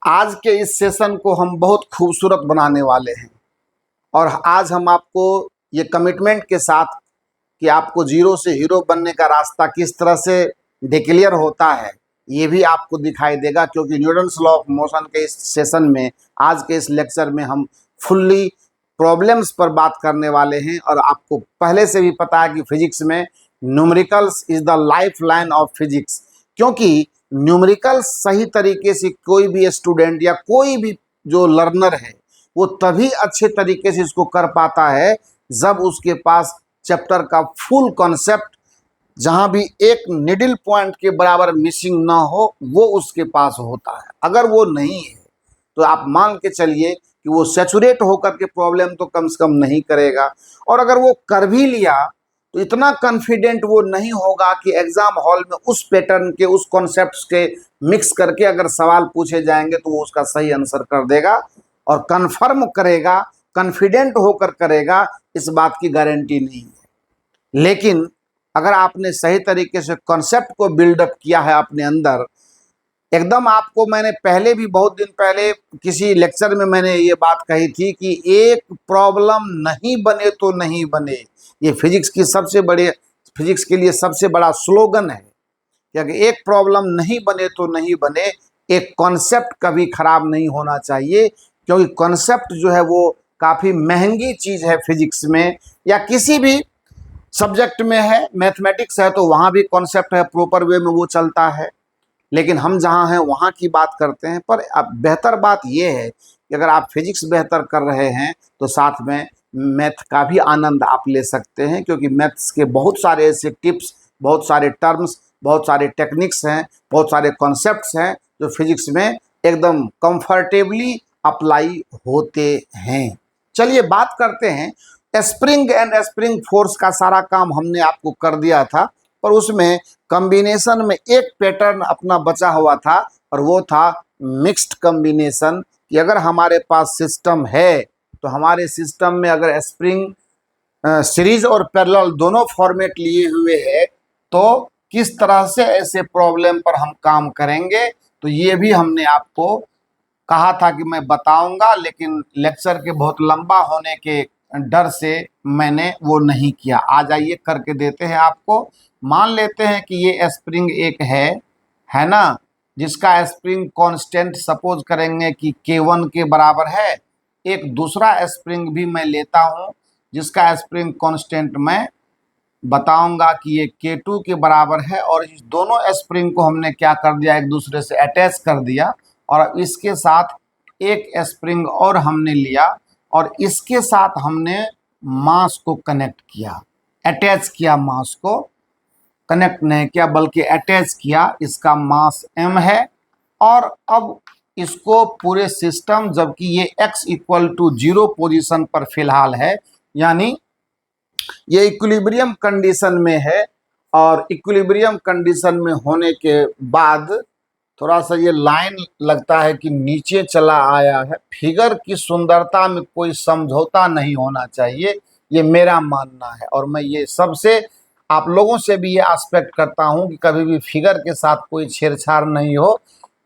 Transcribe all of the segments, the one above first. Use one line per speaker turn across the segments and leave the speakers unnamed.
आज के इस सेशन को हम बहुत खूबसूरत बनाने वाले हैं और आज हम आपको ये कमिटमेंट के साथ कि आपको जीरो से हीरो बनने का रास्ता किस तरह से डिक्लेयर होता है ये भी आपको दिखाई देगा, क्योंकि न्यूटन्स लॉ ऑफ मोशन के इस सेशन में, आज के इस लेक्चर में हम फुल्ली प्रॉब्लम्स पर बात करने वाले हैं। और आपको पहले से भी पता है कि फिजिक्स में numericals is the life line of physics, क्योंकि न्यूमेरिकल सही तरीके से कोई भी स्टूडेंट या कोई भी जो लर्नर है वो तभी अच्छे तरीके से इसको कर पाता है जब उसके पास चैप्टर का फुल कॉन्सेप्ट, जहां भी एक निडल पॉइंट के बराबर मिसिंग ना हो, वो उसके पास होता है। अगर वो नहीं है तो आप मान के चलिए कि वो सैचुरेट होकर के प्रॉब्लम तो कम से कम नहीं करेगा, और अगर वो कर भी लिया तो इतना कॉन्फिडेंट वो नहीं होगा कि एग्जाम हॉल में उस पैटर्न के, उस कॉन्सेप्ट्स के मिक्स करके अगर सवाल पूछे जाएंगे तो वो उसका सही आंसर कर देगा और कंफर्म करेगा, कॉन्फिडेंट होकर करेगा, इस बात की गारंटी नहीं है। लेकिन अगर आपने सही तरीके से कॉन्सेप्ट को बिल्डअप किया है अपने अंदर, एकदम आपको मैंने पहले भी बहुत दिन पहले किसी लेक्चर में मैंने ये बात कही थी कि एक प्रॉब्लम नहीं बने तो नहीं बने, ये फिजिक्स की सबसे बड़े, फिजिक्स के लिए सबसे बड़ा स्लोगन है कि अगर एक प्रॉब्लम नहीं बने तो नहीं बने, एक कॉन्सेप्ट कभी खराब नहीं होना चाहिए, क्योंकि कॉन्सेप्ट जो है वो काफ़ी महंगी चीज़ है फिजिक्स में, या किसी भी सब्जेक्ट में है। मैथमेटिक्स है तो वहाँ भी कॉन्सेप्ट है, प्रॉपर वे में वो चलता है, लेकिन हम जहाँ हैं वहाँ की बात करते हैं। पर अब बेहतर बात यह है कि अगर आप फिजिक्स बेहतर कर रहे हैं तो साथ में मैथ का भी आनंद आप ले सकते हैं, क्योंकि मैथ्स के बहुत सारे ऐसे टिप्स, बहुत सारे टर्म्स, बहुत सारे टेक्निक्स हैं, बहुत सारे कॉन्सेप्ट्स हैं जो फिजिक्स में एकदम कंफर्टेबली अप्लाई होते हैं। चलिए बात करते हैं। स्प्रिंग एंड स्प्रिंग फोर्स का सारा काम हमने आपको कर दिया था, पर उसमें कॉम्बिनेशन में एक पैटर्न अपना बचा हुआ था और वो था मिक्स्ड कॉम्बिनेशन, कि अगर हमारे पास सिस्टम है तो हमारे सिस्टम में अगर स्प्रिंग सीरीज और पैरेलल दोनों फॉर्मेट लिए हुए है तो किस तरह से ऐसे प्रॉब्लम पर हम काम करेंगे। तो ये भी हमने आपको कहा था कि मैं बताऊंगा, लेकिन लेक्चर के बहुत लंबा होने के डर से मैंने वो नहीं किया। आ जाइए करके देते हैं आपको। मान लेते हैं कि ये स्प्रिंग एक है ना, जिसका स्प्रिंग कांस्टेंट सपोज करेंगे कि K1 के बराबर है। एक दूसरा स्प्रिंग भी मैं लेता हूँ जिसका स्प्रिंग कांस्टेंट मैं बताऊंगा कि ये K2 के बराबर है, और इस दोनों स्प्रिंग को हमने क्या कर दिया, एक दूसरे से अटैच कर दिया, और इसके साथ एक स्प्रिंग और हमने लिया और इसके साथ हमने मास को कनेक्ट किया, अटैच किया, मास को कनेक्ट नहीं किया बल्कि अटैच किया। इसका मास m है, और अब इसको पूरे सिस्टम, जबकि ये x इक्वल टू 0 पोजिशन पर फिलहाल है, यानी ये इक्विलिब्रियम कंडीशन में है, और इक्विलिब्रियम कंडीशन में होने के बाद थोड़ा सा ये लाइन लगता है कि नीचे चला आया है। फिगर की सुंदरता में कोई समझौता नहीं होना चाहिए, ये मेरा मानना है, और मैं ये सबसे आप लोगों से भी ये एक्सपेक्ट करता हूँ कि कभी भी फिगर के साथ कोई छेड़छाड़ नहीं हो,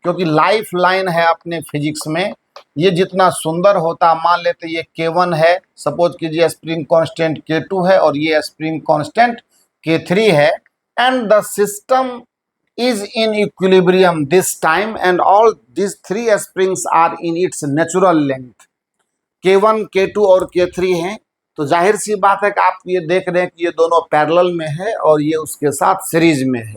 क्योंकि लाइफ लाइन है अपने फिजिक्स में। ये जितना सुंदर होता, मान लेते ये K1 है, सपोज कीजिए स्प्रिंग कांस्टेंट K2 है और ये स्प्रिंग कांस्टेंट K3 है, and the system is in equilibrium this time and all these three springs are in its natural length, K1, K2 और K3 हैं। तो जाहिर सी बात है कि आप ये देख रहे हैं कि ये दोनों पैरेलल में है और ये उसके साथ सीरीज में है।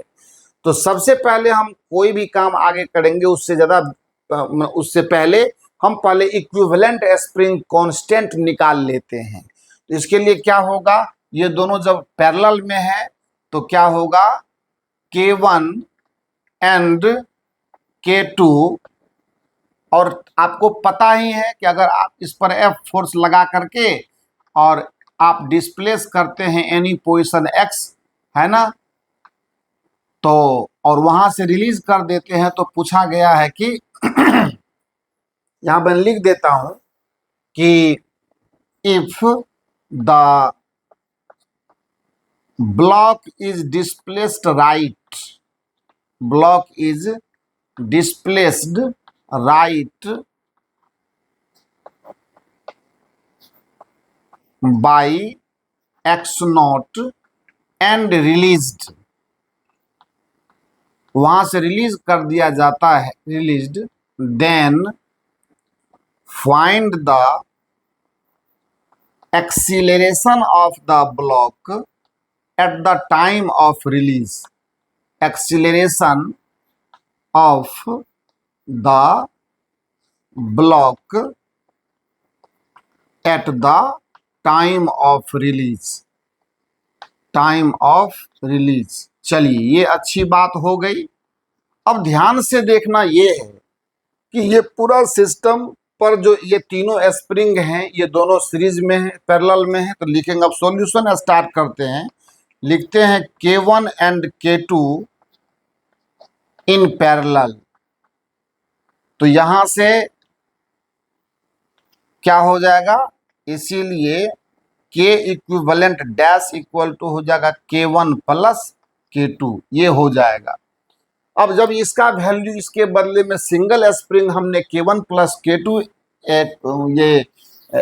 तो सबसे पहले हम कोई भी काम आगे करेंगे उससे पहले हम पहले इक्विवेलेंट स्प्रिंग कांस्टेंट निकाल लेते हैं। तो इसके लिए क्या होगा, ये दोनों जब पैरेलल में है तो क्या होगा, K1 एंड K2, और आपको पता ही है कि अगर आप इस पर F फोर्स लगा करके और आप डिस्प्लेस करते हैं एनी पोजीशन x, है ना, तो और वहां से रिलीज कर देते हैं, तो पूछा गया है कि यहां मैं लिख देता हूं कि if the block is displaced right, block is displaced right by X naught and released, वहां से रिलीज कर दिया जाता है, released, then find the acceleration of the block at the time of release, acceleration of the block at the time of release, time of release. चलिए ये अच्छी बात हो गई। अब ध्यान से देखना ये है कि ये पूरा सिस्टम पर जो ये तीनों स्प्रिंग हैं ये दोनों सीरीज में है, पैरेलल में है। तो लिखेंगे, अब सॉल्यूशन स्टार्ट करते हैं। लिखते हैं K1 and K2 in parallel. तो यहां से क्या हो जाएगा, इसीलिए K equivalent dash equal to हो जाएगा K1 प्लस K2, ये हो जाएगा। अब जब इसका वैल्यू इसके बदले में सिंगल स्प्रिंग हमने K1 प्लस K2 ये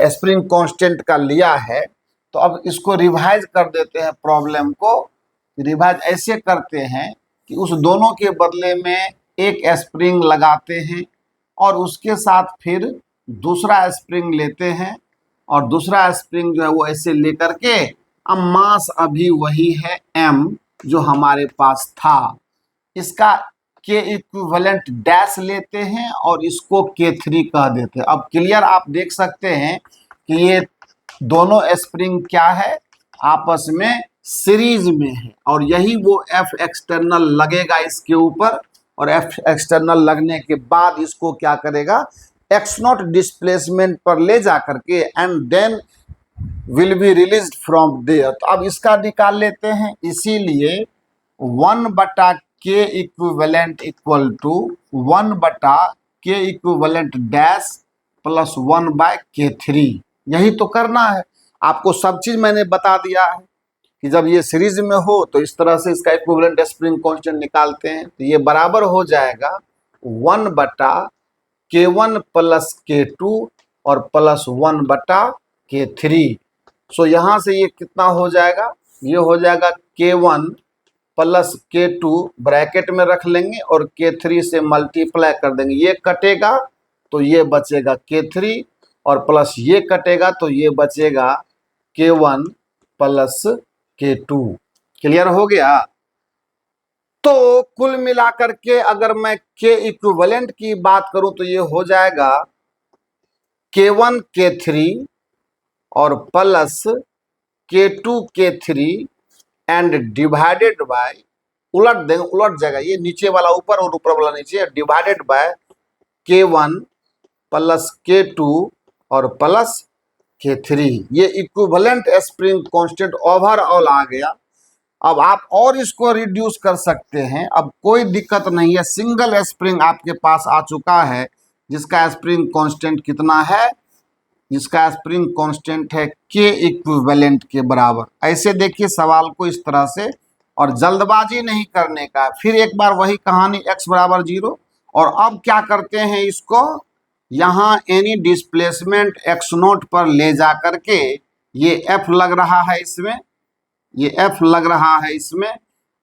स्प्रिंग कांस्टेंट का लिया है, तो अब इसको रिवाइज कर देते हैं। प्रॉब्लम को रिवाइज ऐसे करते हैं कि उस दोनों के बदले में एक स्प्रिंग लगाते हैं और उसके साथ फिर दूसरा स्प्रिंग लेते हैं, और दूसरा स्प्रिंग जो है वो ऐसे लेकर के, अब मास अभी वही है m जो हमारे पास था, इसका के इक्विवेलेंट डैश लेते हैं और इसको K3 कह देते हैं। अब क्लियर आप देख सकते हैं कि ये दोनों स्प्रिंग क्या है, आपस में सीरीज में है, और यही वो F एक्सटर्नल लगेगा इसके ऊपर, और F एक्सटर्नल लगने के बाद इसको क्या करेगा, x0 डिस्प्लेसमेंट पर ले जा करके and then will be released from there. तो अब इसका निकाल लेते हैं, इसीलिए 1/K equivalent equal to 1/K equivalent dash plus 1/K3। यही तो करना है आपको, सब चीज मैंने बता दिया है कि जब ये सीरीज में हो तो इस तरह से इसका इक्विवेलेंट स्प्रिंग कांस्टेंट निकालते हैं। तो ये बराबर हो जाएगा 1/K1 प्लस K2 और प्लस 1/K3। सो यहां से ये कितना हो जाएगा, ये हो जाएगा K1 प्लस K2 ब्रैकेट में रख लेंगे और K3 से मल्टीप्लाई कर देंगे, ये कटेगा तो ये बचेगा K3, और प्लस ये कटेगा तो ये बचेगा K1 प्लस K2। क्लियर हो गया। तो कुल मिलाकर के अगर मैं K इक्विवेलेंट की बात करूं तो ये हो जाएगा K1 K3 और plus K2 K3 and divided by, उलट देंगे, उलट जाएगा, ये नीचे वाला ऊपर और ऊपर वाला नीचे, divided by K1 plus K2 और प्लस K3। ये इक्विवेलेंट स्प्रिंग कांस्टेंट ओवरऑल आ गया। अब आप और इसको रिड्यूस कर सकते हैं, अब कोई दिक्कत नहीं है। सिंगल स्प्रिंग आपके पास आ चुका है जिसका स्प्रिंग कांस्टेंट कितना है, जिसका स्प्रिंग कांस्टेंट है K इक्विवेलेंट के बराबर। ऐसे देखिए सवाल को इस तरह से, और जल्दबाजी नहीं करने का। फिर एक बार वही कहानी x बराबर 0, और अब क्या करते हैं, इसको यहाँ एनी डिस्प्लेसमेंट x0 पर ले जा करके, ये F लग रहा है इसमें, ये F लग रहा है इसमें,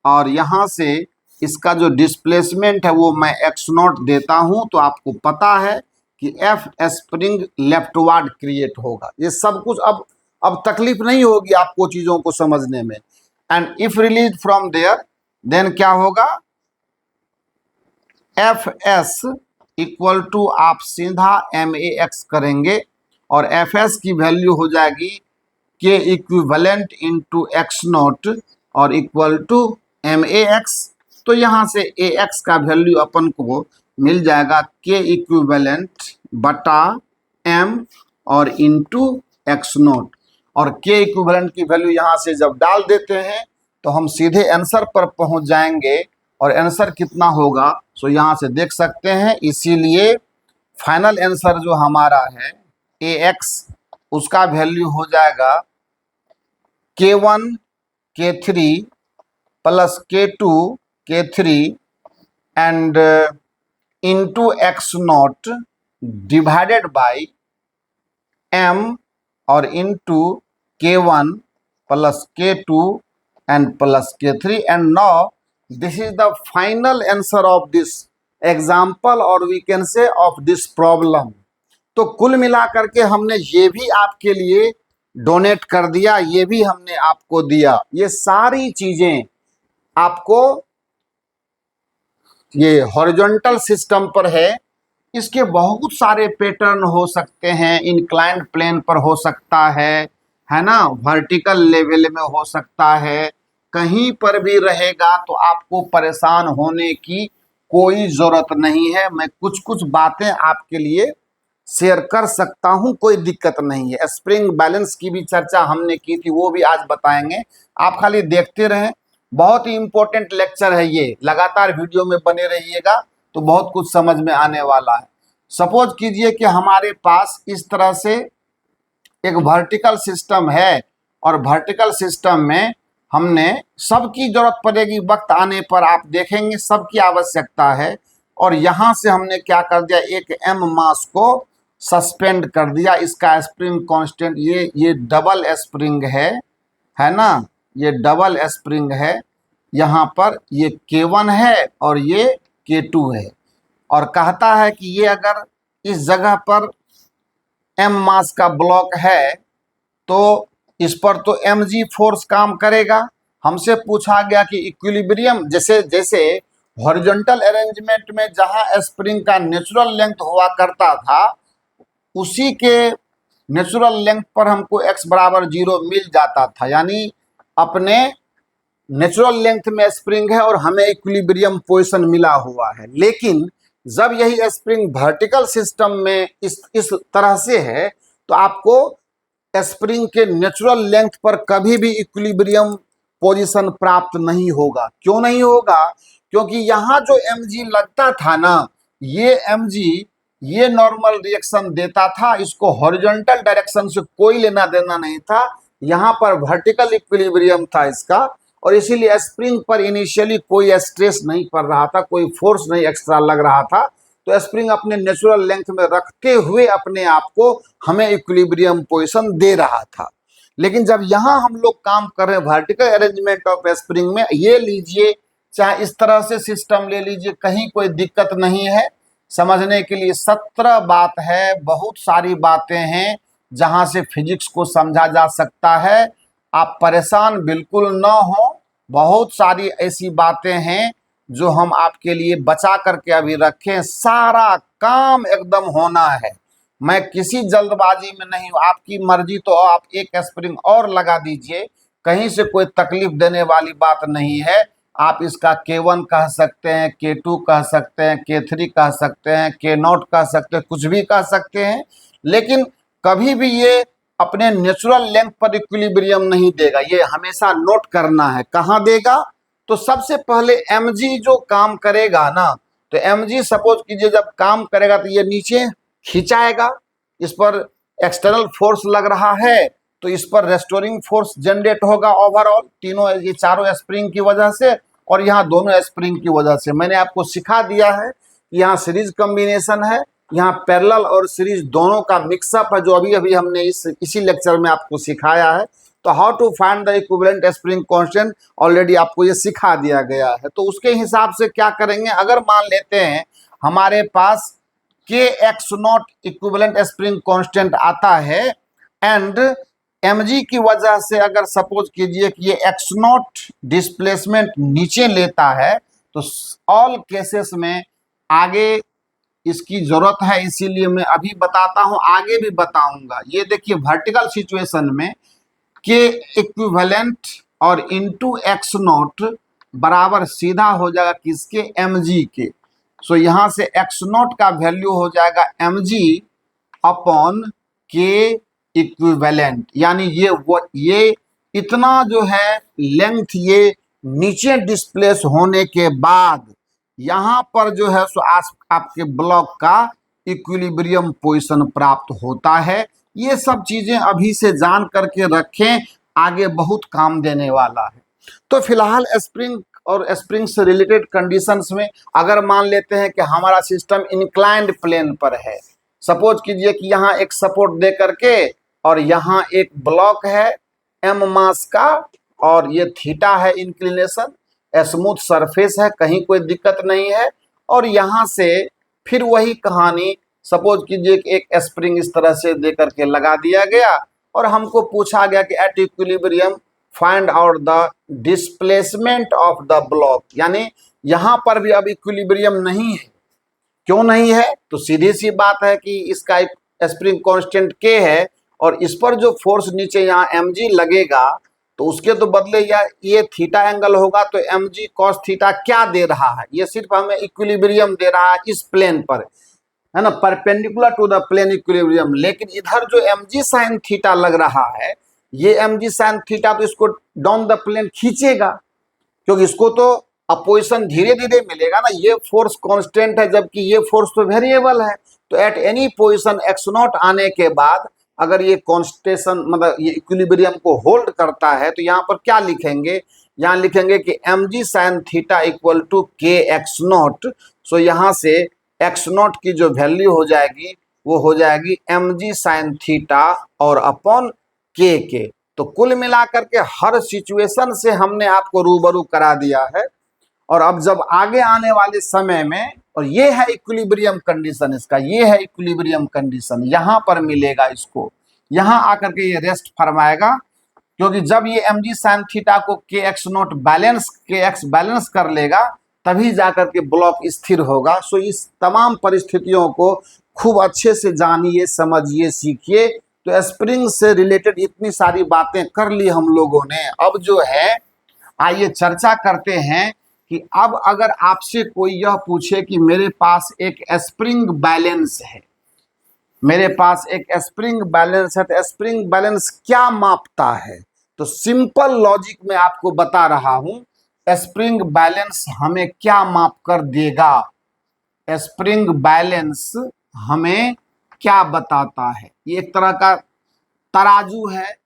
और यहाँ से इसका जो डिस्प्लेसमेंट है वो मैं x0 देता हूँ। तो आपको पता है कि F स्प्रिंग लेफ्टवर्ड क्रिएट होगा। ये सब कुछ अब तकलीफ नहीं होगी आपको चीजों को समझने में। And if release from there then क्या होगा, Fs इक्वल टू आप सीधा MAX करेंगे और Fs की वैल्यू हो जाएगी K इक्विवेलेंट इंटू x0 और इक्वल टू MAX। तो यहाँ से AX का वैल्यू अपन को मिल जाएगा K इक्विवेलेंट बटा M और इंटू x0, और K इक्विवेलेंट की वैल्यू यहाँ से जब डाल देते हैं तो हम सीधे आंसर पर पहुँच जाएंगे। और आंसर कितना होगा, सो यहाँ से देख सकते हैं। इसीलिए फाइनल आंसर जो हमारा है AX, उसका वैल्यू हो जाएगा K1 K3 plus K2 K3 and into x not divided by m और into k1 plus k2 and plus k3, and now this is the final answer of this example or we can say of this problem। तो कुल मिलाकर के हमने ये भी आपके लिए डोनेट कर दिया, ये भी हमने आपको दिया। ये सारी चीजें आपको ये हॉरिजॉन्टल सिस्टम पर है। इसके बहुत सारे पैटर्न हो सकते हैं, इंक्लाइंड प्लेन पर हो सकता है ना, वर्टिकल लेवल में हो सकता है, कहीं पर भी रहेगा तो आपको परेशान होने की कोई जरूरत नहीं है। मैं कुछ कुछ बातें आपके लिए शेयर कर सकता हूं, कोई दिक्कत नहीं है। स्प्रिंग बैलेंस की भी चर्चा हमने की थी, वो भी आज बताएंगे, आप खाली देखते रहें। बहुत ही इंपॉर्टेंट लेक्चर है ये, लगातार वीडियो में बने रहिएगा तो बहुत कुछ समझ में आने वाला है। सपोज कीजिए कि हमारे पास इस तरह से एक वर्टिकल सिस्टम है और वर्टिकल सिस्टम में हमने सबकी जरूरत पड़ेगी, वक्त आने पर आप देखेंगे सबकी आवश्यकता है। और यहाँ से हमने क्या कर दिया, एक m मास को सस्पेंड कर दिया। इसका स्प्रिंग कांस्टेंट ये डबल स्प्रिंग है ना, ये डबल स्प्रिंग है। यहाँ पर ये K1 है और ये K2 है, और कहता है कि ये अगर इस जगह पर m मास का ब्लॉक है तो इस पर तो mg फोर्स काम करेगा। हमसे पूछा गया कि इक्विलिब्रियम, जैसे जैसे हॉरिजॉन्टल अरेंजमेंट में जहां स्प्रिंग का नेचुरल लेंथ हुआ करता था, उसी के नेचुरल लेंथ पर हमको x बराबर 0 मिल जाता था। यानी अपने नेचुरल लेंथ में स्प्रिंग है और हमें इक्विलिब्रियम पोजीशन मिला हुआ है। लेकिन जब यही स्प्रिंग वर्टिकल सिस्टम में इस तरह से है तो आपको स्प्रिंग के नेचुरल लेंथ पर कभी भी इक्विलिब्रियम पोजीशन प्राप्त नहीं होगा। क्यों नहीं होगा? क्योंकि यहाँ जो mg लगता था ना, ये mg ये नॉर्मल रिएक्शन देता था, इसको हॉरिजॉन्टल डायरेक्शन से कोई लेना देना नहीं था। यहाँ पर वर्टिकल इक्विलिब्रियम था इसका, और इसीलिए स्प्रिंग पर इनिशियली कोई स्ट्रेस नहीं पड़ रहा था, कोई फोर्स नहीं एक्स्ट्रा लग रहा था। तो स्प्रिंग अपने नेचुरल लेंथ में रखते हुए अपने आप को हमें इक्विलिब्रियम पोजीशन दे रहा था। लेकिन जब यहाँ हम लोग काम कर रहे हैं वर्टिकल अरेंजमेंट ऑफ स्प्रिंग में, ये लीजिए चाहे इस तरह से सिस्टम ले लीजिए, कहीं कोई दिक्कत नहीं है। समझने के लिए 17 बात है, बहुत सारी बातें हैं जहाँ से फिजिक्स को समझा जा सकता है। आप परेशान बिल्कुल न हो, बहुत सारी ऐसी बातें हैं जो हम आपके लिए बचा करके अभी रखें। सारा काम एकदम होना है, मैं किसी जल्दबाजी में नहीं हूँ। आपकी मर्जी तो आप एक स्प्रिंग और लगा दीजिए, कहीं से कोई तकलीफ देने वाली बात नहीं है। आप इसका K1 कह सकते हैं, K2 कह सकते हैं, K3 कह सकते हैं, K0 कह सकते हैं, कुछ भी कह सकते हैं, लेकिन कभी भी ये अपने नेचुरल लेंथ पर इक्विलिब्रियम नहीं देगा। ये हमेशा नोट करना है। कहाँ देगा? तो सबसे पहले mg जो काम करेगा ना, तो mg सपोज कीजिए जब काम करेगा तो ये नीचे खिंचाएगा, इस पर एक्सटर्नल फोर्स लग रहा है तो इस पर रेस्टोरिंग फोर्स जनरेट होगा ओवरऑल, तीनों ये चारों स्प्रिंग की वजह से और यहाँ दोनों स्प्रिंग की वजह से। मैंने आपको सिखा दिया है कि यहाँ सीरीज कॉम्बिनेशन है, यहाँ पैरेलल और सीरीज दोनों का मिक्सअप है, जो अभी अभी हमने इसी लेक्चर में आपको सिखाया है। तो how to find the equivalent spring constant already आपको ये सिखा दिया गया है। तो उसके हिसाब से क्या करेंगे, अगर मान लेते हैं हमारे पास kx0 इक्विवेलेंट स्प्रिंग कांस्टेंट आता है एंड mg की वजह से अगर सपोज कीजिए कि ये x0 डिस्प्लेसमेंट नीचे लेता है, तो ऑल केसेस में आगे इसकी जरूरत है, इसीलिए मैं अभी बताता हूं, आगे भी बताऊंगा। ये देखिए वर्टिकल सिचुएशन में k इक्विवेलेंट और इंटू x0 बराबर सीधा हो जाएगा किसके, mg के। सो यहां से x0 का वैल्यू हो जाएगा mg अपॉन k इक्विवेलेंट। यानी ये इतना जो है लेंथ ये नीचे डिस्प्लेस होने के बाद यहाँ पर जो है सो आपके ब्लॉक का इक्विलिब्रियम पोजीशन प्राप्त होता है। ये सब चीजें अभी से जान करके रखें, आगे बहुत काम देने वाला है। तो फिलहाल स्प्रिंग और स्प्रिंग से रिलेटेड कंडीशंस में अगर मान लेते हैं कि हमारा सिस्टम इंक्लाइंड प्लेन पर है, सपोज कीजिए कि यहाँ एक सपोर्ट दे करके और यहाँ एक ब्लॉक है m मास का और ये थीटा है इंक्लिनेशन, स्मूथ सरफेस है, कहीं कोई दिक्कत नहीं है। और यहाँ से फिर वही कहानी, सपोज कीजिए कि एक स्प्रिंग इस तरह से दे करके लगा दिया गया और हमको पूछा गया कि at equilibrium find out the displacement of the block, यानी यहाँ पर भी अब इक्विलिब्रियम नहीं है। क्यों नहीं है? तो सीधी सी बात है कि इसका स्प्रिंग कांस्टेंट k है और इस पर जो फोर्स नीचे यहाँ mg लगेगा तो उसके तो बदले या ये थीटा एंगल होगा तो mg cos थीटा क्या दे रहा है? ये सिर्फ हमें इक्विलिब्रियम दे रहा है इस प्लेन पर, है ना, perpendicular to the plane equilibrium. लेकिन इधर जो mg sin थीटा लग रहा है, ये mg sin थीटा तो इसको डाउन द प्लेन खींचेगा, क्योंकि इसको तो अपोजिशन धीरे धीरे मिलेगा ना। ये फोर्स कांस्टेंट है जबकि ये फोर्स तो वेरिएबल है। तो एट एनी पोजीशन x0 आने के बाद अगर ये कांस्टेंट मतलब ये इक्विलिब्रियम को होल्ड करता है तो यहाँ पर क्या लिखेंगे? यहाँ लिखेंगे कि mg sin theta equal to k x0। So यहाँ से x0 की जो वैल्यू हो जाएगी वो हो जाएगी mg sin थीटा और अपॉन k के। तो कुल मिलाकर के हर सिचुएशन से हमने आपको रूबरू करा दिया है। और अब जब आगे आने वाले समय में, और ये है इक्विलिब्रियम कंडीशन इसका, ये है इक्विलिब्रियम कंडीशन, यहाँ पर मिलेगा इसको, यहाँ आकर के ये रेस्ट फरमाएगा, क्योंकि जब ये mg sin थीटा को kx0 बैलेंस kx बैलेंस कर लेगा तभी जाकर के ब्लॉक स्थिर होगा। सो इस तमाम परिस्थितियों को खूब अच्छे से जानिए, समझिए, सीखिए। तो स्प्रिंग से रिलेटेड इतनी सारी बातें कर ली हम लोगों ने। अब जो है आइए चर्चा करते हैं कि अब अगर आपसे कोई यह पूछे कि मेरे पास एक स्प्रिंग बैलेंस है, मेरे पास एक स्प्रिंग बैलेंस है, तो स्प्रिंग बैलेंस क्या मापता है? तो सिंपल लॉजिक में आपको बता रहा हूं, स्प्रिंग बैलेंस हमें क्या माप कर देगा? स्प्रिंग बैलेंस हमें क्या बताता है? ये एक तरह का तराजू है,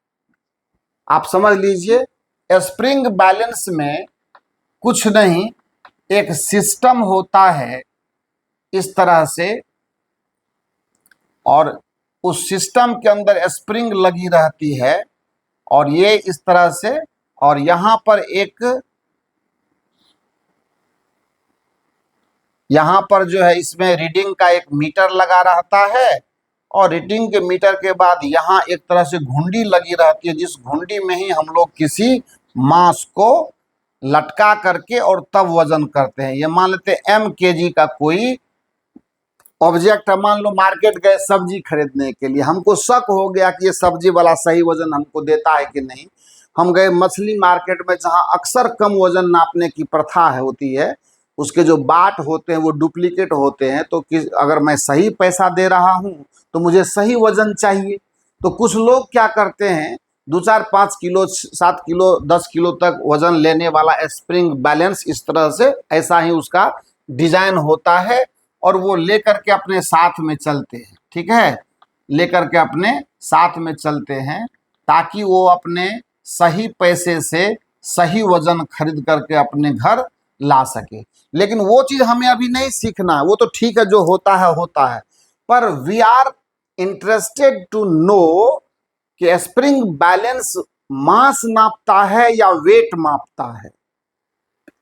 आप समझ लीजिए। स्प्रिंग बैलेंस में कुछ नहीं, एक सिस्टम होता है इस तरह से और उस सिस्टम के अंदर स्प्रिंग लगी रहती है और ये इस तरह से, और यहाँ पर यहाँ पर जो है इसमें रीडिंग का एक मीटर लगा रहता है और रीडिंग के मीटर के बाद यहाँ एक तरह से घुंडी लगी रहती है, जिस घुंडी में ही हम लोग किसी मास को लटका करके और तब वजन करते हैं। ये मान लेते हैं m kg का कोई ऑब्जेक्ट है, मान लो मार्केट गए सब्जी खरीदने के लिए, हमको शक हो गया कि ये सब्जी वाला सही वजन हमको देता है कि नहीं। हम गए मछली मार्केट में जहाँ अक्सर कम वजन नापने की प्रथा होती है, उसके जो बाट होते हैं वो डुप्लीकेट होते हैं। तो अगर मैं सही पैसा दे रहा हूँ तो मुझे सही वजन चाहिए। तो कुछ लोग क्या करते हैं, 2, 4, 5 किलो, 7 किलो, 10 किलो तक वजन लेने वाला स्प्रिंग बैलेंस इस तरह से, ऐसा ही उसका डिजाइन होता है और वो लेकर के अपने साथ में चलते हैं। ठीक है, लेकर के अपने साथ में चलते हैं ताकि वो अपने सही पैसे से सही वजन खरीद करके अपने घर ला सके। लेकिन वो चीज हमें अभी नहीं सीखना, वो तो ठीक है, जो होता है, पर we are interested to know कि स्प्रिंग बैलेंस मास नापता है या वेट मापता है,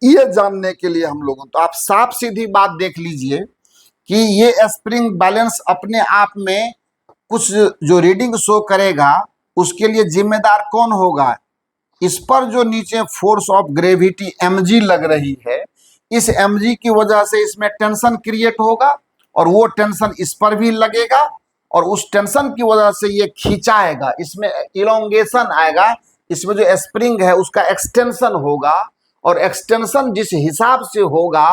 ये जानने के लिए हम लोगों, तो आप साफ सीधी बात देख लीजिए कि ये स्प्रिंग बैलेंस अपने आप में कुछ जो रीडिंग शो करेगा उसके लिए जिम्मेदार कौन होगा? इस पर जो नीचे फोर्स ऑफ ग्रेविटी mg लग रही है, इस mg की वजह से इसमें टेंशन क्रिएट होगा और वो टेंशन इस पर भी लगेगा और उस टेंशन की वजह से ये खिंचाएगा, इसमें इलोंगेशन आएगा, इसमें जो स्प्रिंग है उसका एक्सटेंशन होगा और एक्सटेंशन जिस हिसाब से होगा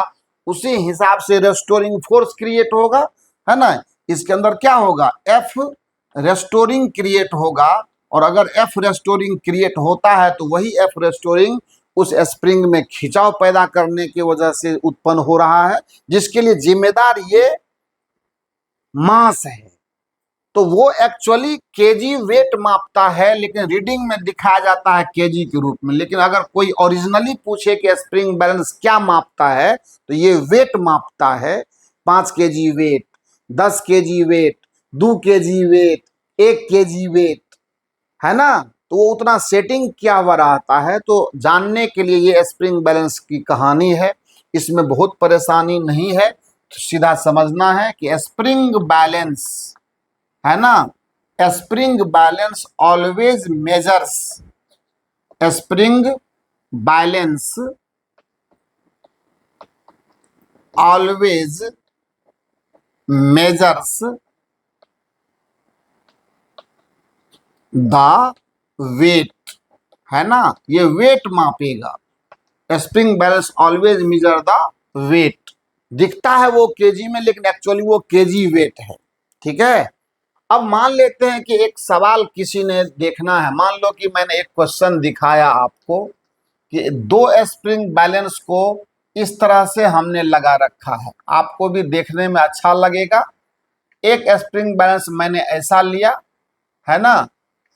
उसी हिसाब से रेस्टोरिंग फोर्स क्रिएट होगा, है ना। इसके अंदर क्या होगा? एफ रेस्टोरिंग क्रिएट होगा और अगर एफ रेस्टोरिंग क्रिएट होता है तो वही एफ रेस्टोरिंग उस स्प्रिंग में खिंचाव पैदा करने की वजह से उत्पन्न हो रहा है, जिसके लिए जिम्मेदार ये मास है। तो वो एक्चुअली केजी वेट मापता है, लेकिन रीडिंग में दिखाया जाता है केजी के रूप में। लेकिन अगर कोई ओरिजिनली पूछे कि स्प्रिंग बैलेंस क्या मापता है, तो ये वेट मापता है। 5 kg weight, 10 kg weight, 2 kg weight, 1 kg weight, है ना। तो वो उतना सेटिंग क्या हुआ रहता है, तो जानने के लिए ये स्प्रिंग बैलेंस की कहानी है। इसमें बहुत परेशानी नहीं है, तो सीधा समझना है कि स्प्रिंग बैलेंस, है ना, spring balance always measures, spring balance always measures the weight, है ना, ये वेट मापेगा। Spring balance always measure the weight. दिखता है वो केजी में, लेकिन एक्चुअली वो केजी वेट है। ठीक है। अब मान लेते हैं कि एक सवाल किसी ने देखना है। मान लो कि मैंने एक क्वेश्चन दिखाया आपको कि 2 स्प्रिंग बैलेंस को इस तरह से हमने लगा रखा है, आपको भी देखने में अच्छा लगेगा। एक स्प्रिंग बैलेंस मैंने ऐसा लिया, है ना,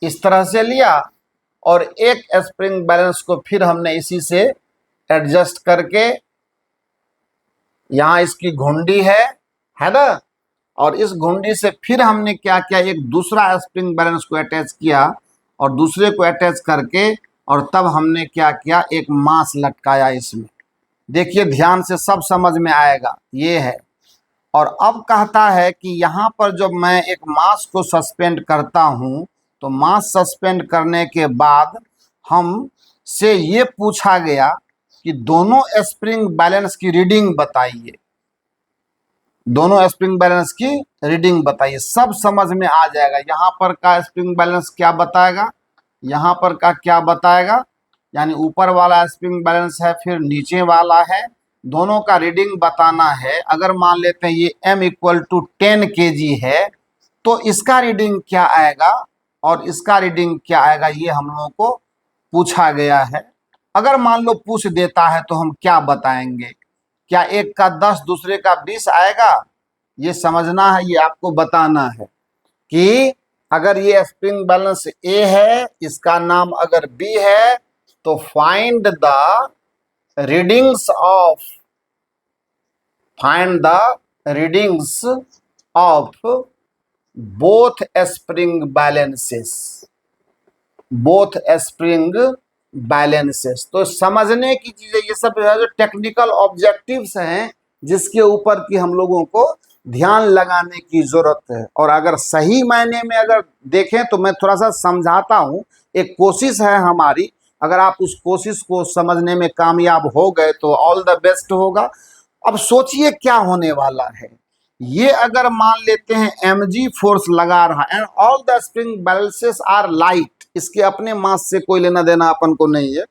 इस तरह से लिया, और एक स्प्रिंग बैलेंस को फिर हमने इसी से एडजस्ट करके, यहां इसकी घुंडी है ना, और इस घुंडी से फिर हमने क्या किया, एक दूसरा स्प्रिंग बैलेंस को अटैच किया, और दूसरे को अटैच करके, और तब हमने क्या किया, एक मास लटकाया इसमें। देखिए ध्यान से, सब समझ में आएगा। ये है। और अब कहता है कि यहाँ पर जब मैं एक मास को सस्पेंड करता हूँ, तो मास सस्पेंड करने के बाद हम से ये पूछा गया कि दोनों स्प्रिंग बैलेंस की रीडिंग बताइए, दोनों स्प्रिंग बैलेंस की रीडिंग बताइए। सब समझ में आ जाएगा। यहाँ पर का स्प्रिंग बैलेंस क्या बताएगा, यहाँ पर का क्या बताएगा, यानी ऊपर वाला स्प्रिंग बैलेंस है, फिर नीचे वाला है, दोनों का रीडिंग बताना है। अगर मान लेते हैं ये m = 10 kg है, तो इसका रीडिंग क्या आएगा और इसका रीडिंग क्या आएगा, ये हम लोगों को पूछा गया है। अगर मान लो पूछ देता है तो हम क्या बताएंगे, क्या एक का 10 दूसरे का 20 आएगा, ये समझना है, ये आपको बताना है कि अगर ये स्प्रिंग बैलेंस ए है, इसका नाम अगर बी है, तो find the readings of both spring balances. तो समझने की चीजें ये सब जो टेक्निकल ऑब्जेक्टिव्स हैं, जिसके ऊपर की हम लोगों को ध्यान लगाने की जरूरत है। और अगर सही मायने में अगर देखें तो मैं थोड़ा सा समझाता हूं, एक कोशिश है हमारी। अगर आप उस कोशिश को समझने में कामयाब हो गए तो ऑल द बेस्ट होगा। अब सोचिए क्या होने वाला है। ये अगर मान लेते हैं mg फोर्स लगा रहा है, and all the spring balances are light, इसके अपने मास से कोई लेना देना अपन को नहीं है।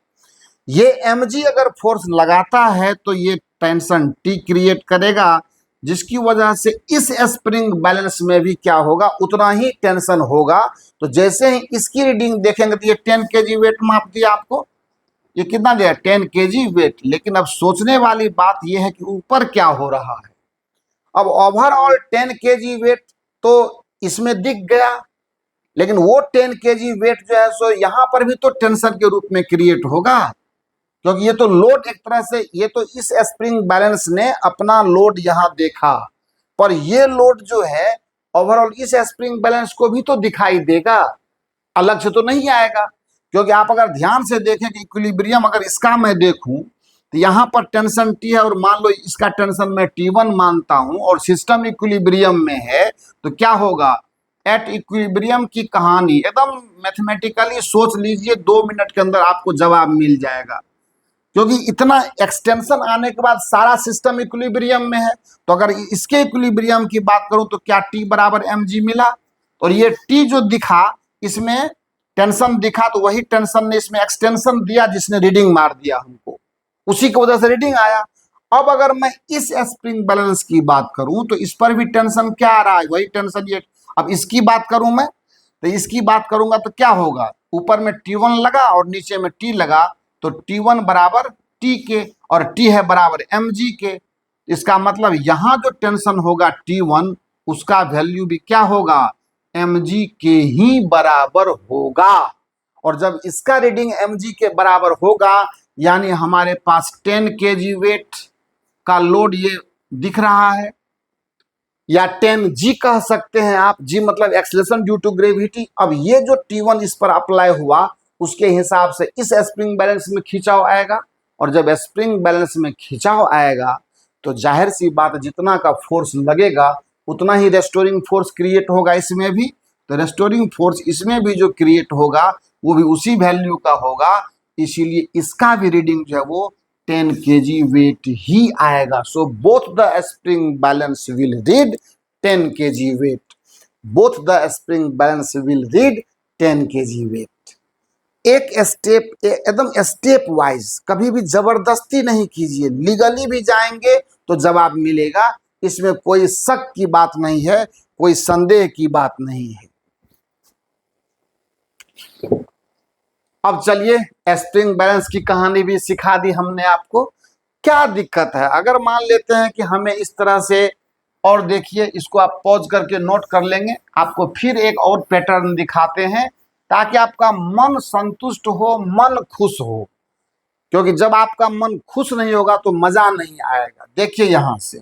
ये mg अगर फोर्स लगाता है तो ये टेंशन T क्रिएट करेगा, जिसकी वजह से इस स्प्रिंग बैलेंस में भी क्या होगा, उतना ही टेंशन होगा। तो जैसे ही इसकी रीडिंग देखेंगे तो ये 10 kg वेट माप दिया आपको, ये कितना दिया, 10 kg वेट। लेकिन अब सोचने वाली बात यह है कि ऊपर क्या हो रहा है। अब ओवरऑल 10 kg वेट तो इसमें दिख गया, लेकिन वो 10 kg वेट जो है सो यहां पर भी तो टेंशन के रूप में क्रिएट होगा, क्योंकि ये तो लोड एक तरह से, ये तो इस स्प्रिंग बैलेंस ने अपना लोड यहां देखा, पर ये लोड जो है ओवरऑल इस स्प्रिंग बैलेंस को भी तो दिखाई देगा, अलग से तो नहीं आएगा। क्योंकि आप अगर ध्यान से देखें कि इक्विलिब्रियम अगर इसका मैं देखूं तो यहाँ पर टेंशन T है, और मान लो इसका टेंशन मैं T1 मानता हूं, और सिस्टम इक्विलिब्रियम में है, तो क्या होगा, एट इक्विलिब्रियम की कहानी एकदम मैथमेटिकली सोच लीजिए, 2 मिनट के अंदर आपको जवाब मिल जाएगा। क्योंकि इतना एक्सटेंशन आने के बाद सारा सिस्टम इक्विलिब्रियम में है। तो अगर इसके इक्विलिब्रियम की बात करूं तो क्या T = mg मिला, और ये T जो दिखा, इसमें टेंशन दिखा, तो वही टेंशन ने इसमें एक्सटेंशन दिया, जिसने रीडिंग मार दिया हमको, उसी की वजह से रीडिंग आया। अब अगर मैं इस स्प्रिंग बैलेंस की बात करूं तो इस पर भी टेंशन क्या आ रहा है, वही टेंशन ये। अब इसकी बात करूं मैं, तो इसकी बात करूंगा तो क्या होगा, ऊपर में T1 लगा और नीचे में T लगा, तो T1 बराबर T के, और T है बराबर mg के। इसका मतलब यहां जो टेंशन होगा T1, उसका वैल्यू भी क्या होगा, mg के ही बराबर होगा। और जब इसका रीडिंग mg के बराबर होगा यानी हमारे पास 10 kg वेट का लोड ये दिख रहा है, या 10g कह सकते हैं आप, g मतलब एक्सेलरेशन ड्यू टू ग्रेविटी। अब ये जो T1 इस पर अप्लाई हुआ उसके हिसाब से इस स्प्रिंग बैलेंस में खिंचाव आएगा, और जब स्प्रिंग बैलेंस में खिंचाव आएगा तो जाहिर सी बात जितना का फोर्स लगेगा उतना ही रेस्टोरिंग फोर्स क्रिएट होगा इसमें भी। तो रेस्टोरिंग फोर्स इसमें भी जो क्रिएट होगा वो भी उसी वैल्यू का होगा, इसीलिए इसका भी रीडिंग जो है वो 10 kg वेट ही आएगा। So both the spring balance will read 10 kg weight, both the spring balance will read 10 kg weight. एक स्टेप एकदम स्टेप वाइज, कभी भी जबरदस्ती नहीं कीजिए, लीगली भी जाएंगे तो जवाब मिलेगा, इसमें कोई शक की बात नहीं है, कोई संदेह की बात नहीं है। अब चलिए स्प्रिंग बैलेंस की कहानी भी सिखा दी हमने आपको। क्या दिक्कत है अगर मान लेते हैं कि हमें इस तरह से, और देखिए इसको आप पॉज करके नोट कर लेंगे, आपको फिर एक और पैटर्न दिखाते हैं ताकि आपका मन संतुष्ट हो, मन खुश हो, क्योंकि जब आपका मन खुश नहीं होगा तो मजा नहीं आएगा। देखिए यहां से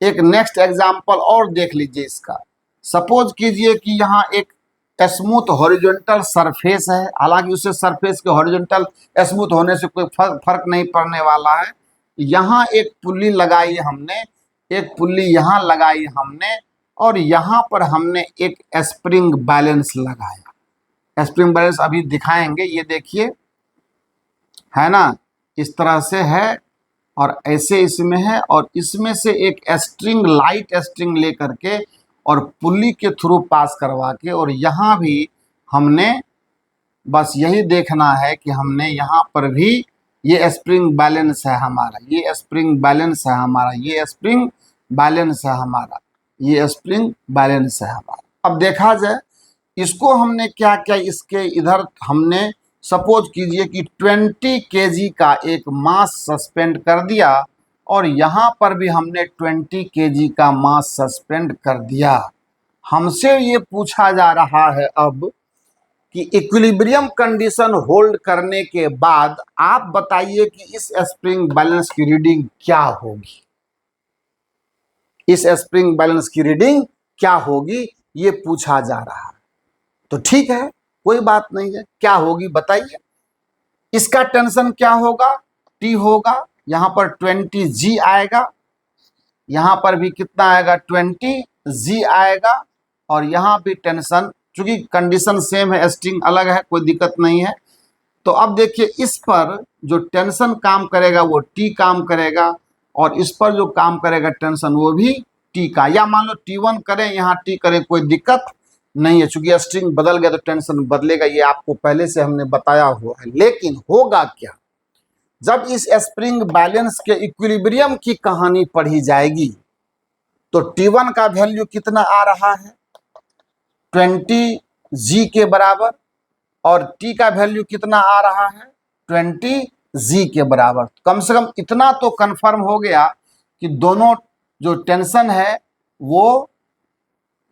एक नेक्स्ट एग्जाम्पल और देख लीजिए इसका। सपोज कीजिए कि यहाँ एक स्मूथ हॉरिजॉन्टल सरफेस है, हालांकि उससे सरफेस के हॉरिजॉन्टल स्मूथ होने से कोई फर्क नहीं पड़ने वाला है। यहाँ एक पुल्ली लगाई हमने, एक पुल्ली यहाँ लगाई हमने, और यहाँ पर हमने एक स्प्रिंग बैलेंस लगाया। स्प्रिंग बैलेंस अभी दिखाएंगे, ये देखिए है ना, इस तरह से है और ऐसे इसमें है, और इसमें से एक स्ट्रिंग, लाइट स्ट्रिंग लेकर के और पुल्ली के थ्रू पास करवा के, और यहाँ भी हमने बस यही देखना है कि हमने यहाँ पर भी ये स्प्रिंग बैलेंस है हमारा, ये स्प्रिंग बैलेंस है हमारा, ये स्प्रिंग बैलेंस है हमारा, ये स्प्रिंग बैलेंस है हमारा। अब देखा जाए इसको हमने क्या क्या, इसके इधर हमने सपोज कीजिए कि 20 kg का एक मास सस्पेंड कर दिया, और यहाँ पर भी हमने 20 kg का मास सस्पेंड कर दिया। हमसे ये पूछा जा रहा है अब कि इक्विलिब्रियम कंडीशन होल्ड करने के बाद आप बताइए कि इस स्प्रिंग बैलेंस की रीडिंग क्या होगी, इस स्प्रिंग बैलेंस की रीडिंग क्या होगी, ये पूछा जा रहा है। तो ठीक है, कोई बात नहीं है, क्या होगी बताइए। इसका टेंशन क्या होगा, T होगा, यहां पर 20G आएगा, यहां पर भी कितना आएगा 20G आएगा, और यहां भी टेंशन, चूंकि कंडीशन सेम है, स्ट्रिंग अलग है, कोई दिक्कत नहीं है। तो अब देखिए इस पर जो टेंशन काम करेगा वो T काम करेगा, और इस पर जो काम करेगा टेंशन वो भी T का, या मान लो T1 करें यहाँ T करें, कोई दिक्कत नहीं है, चूंकि स्ट्रिंग बदल गया तो टेंशन बदलेगा, ये आपको पहले से हमने बताया हुआ है। लेकिन होगा क्या, जब इस स्प्रिंग बैलेंस के इक्विलिब्रियम की कहानी पढ़ी जाएगी तो T1 का वैल्यू कितना आ रहा है 20G के बराबर, और T का वैल्यू कितना आ रहा है 20G के बराबर। कम से कम इतना तो कंफर्म हो गया कि दोनों जो टेंशन है वो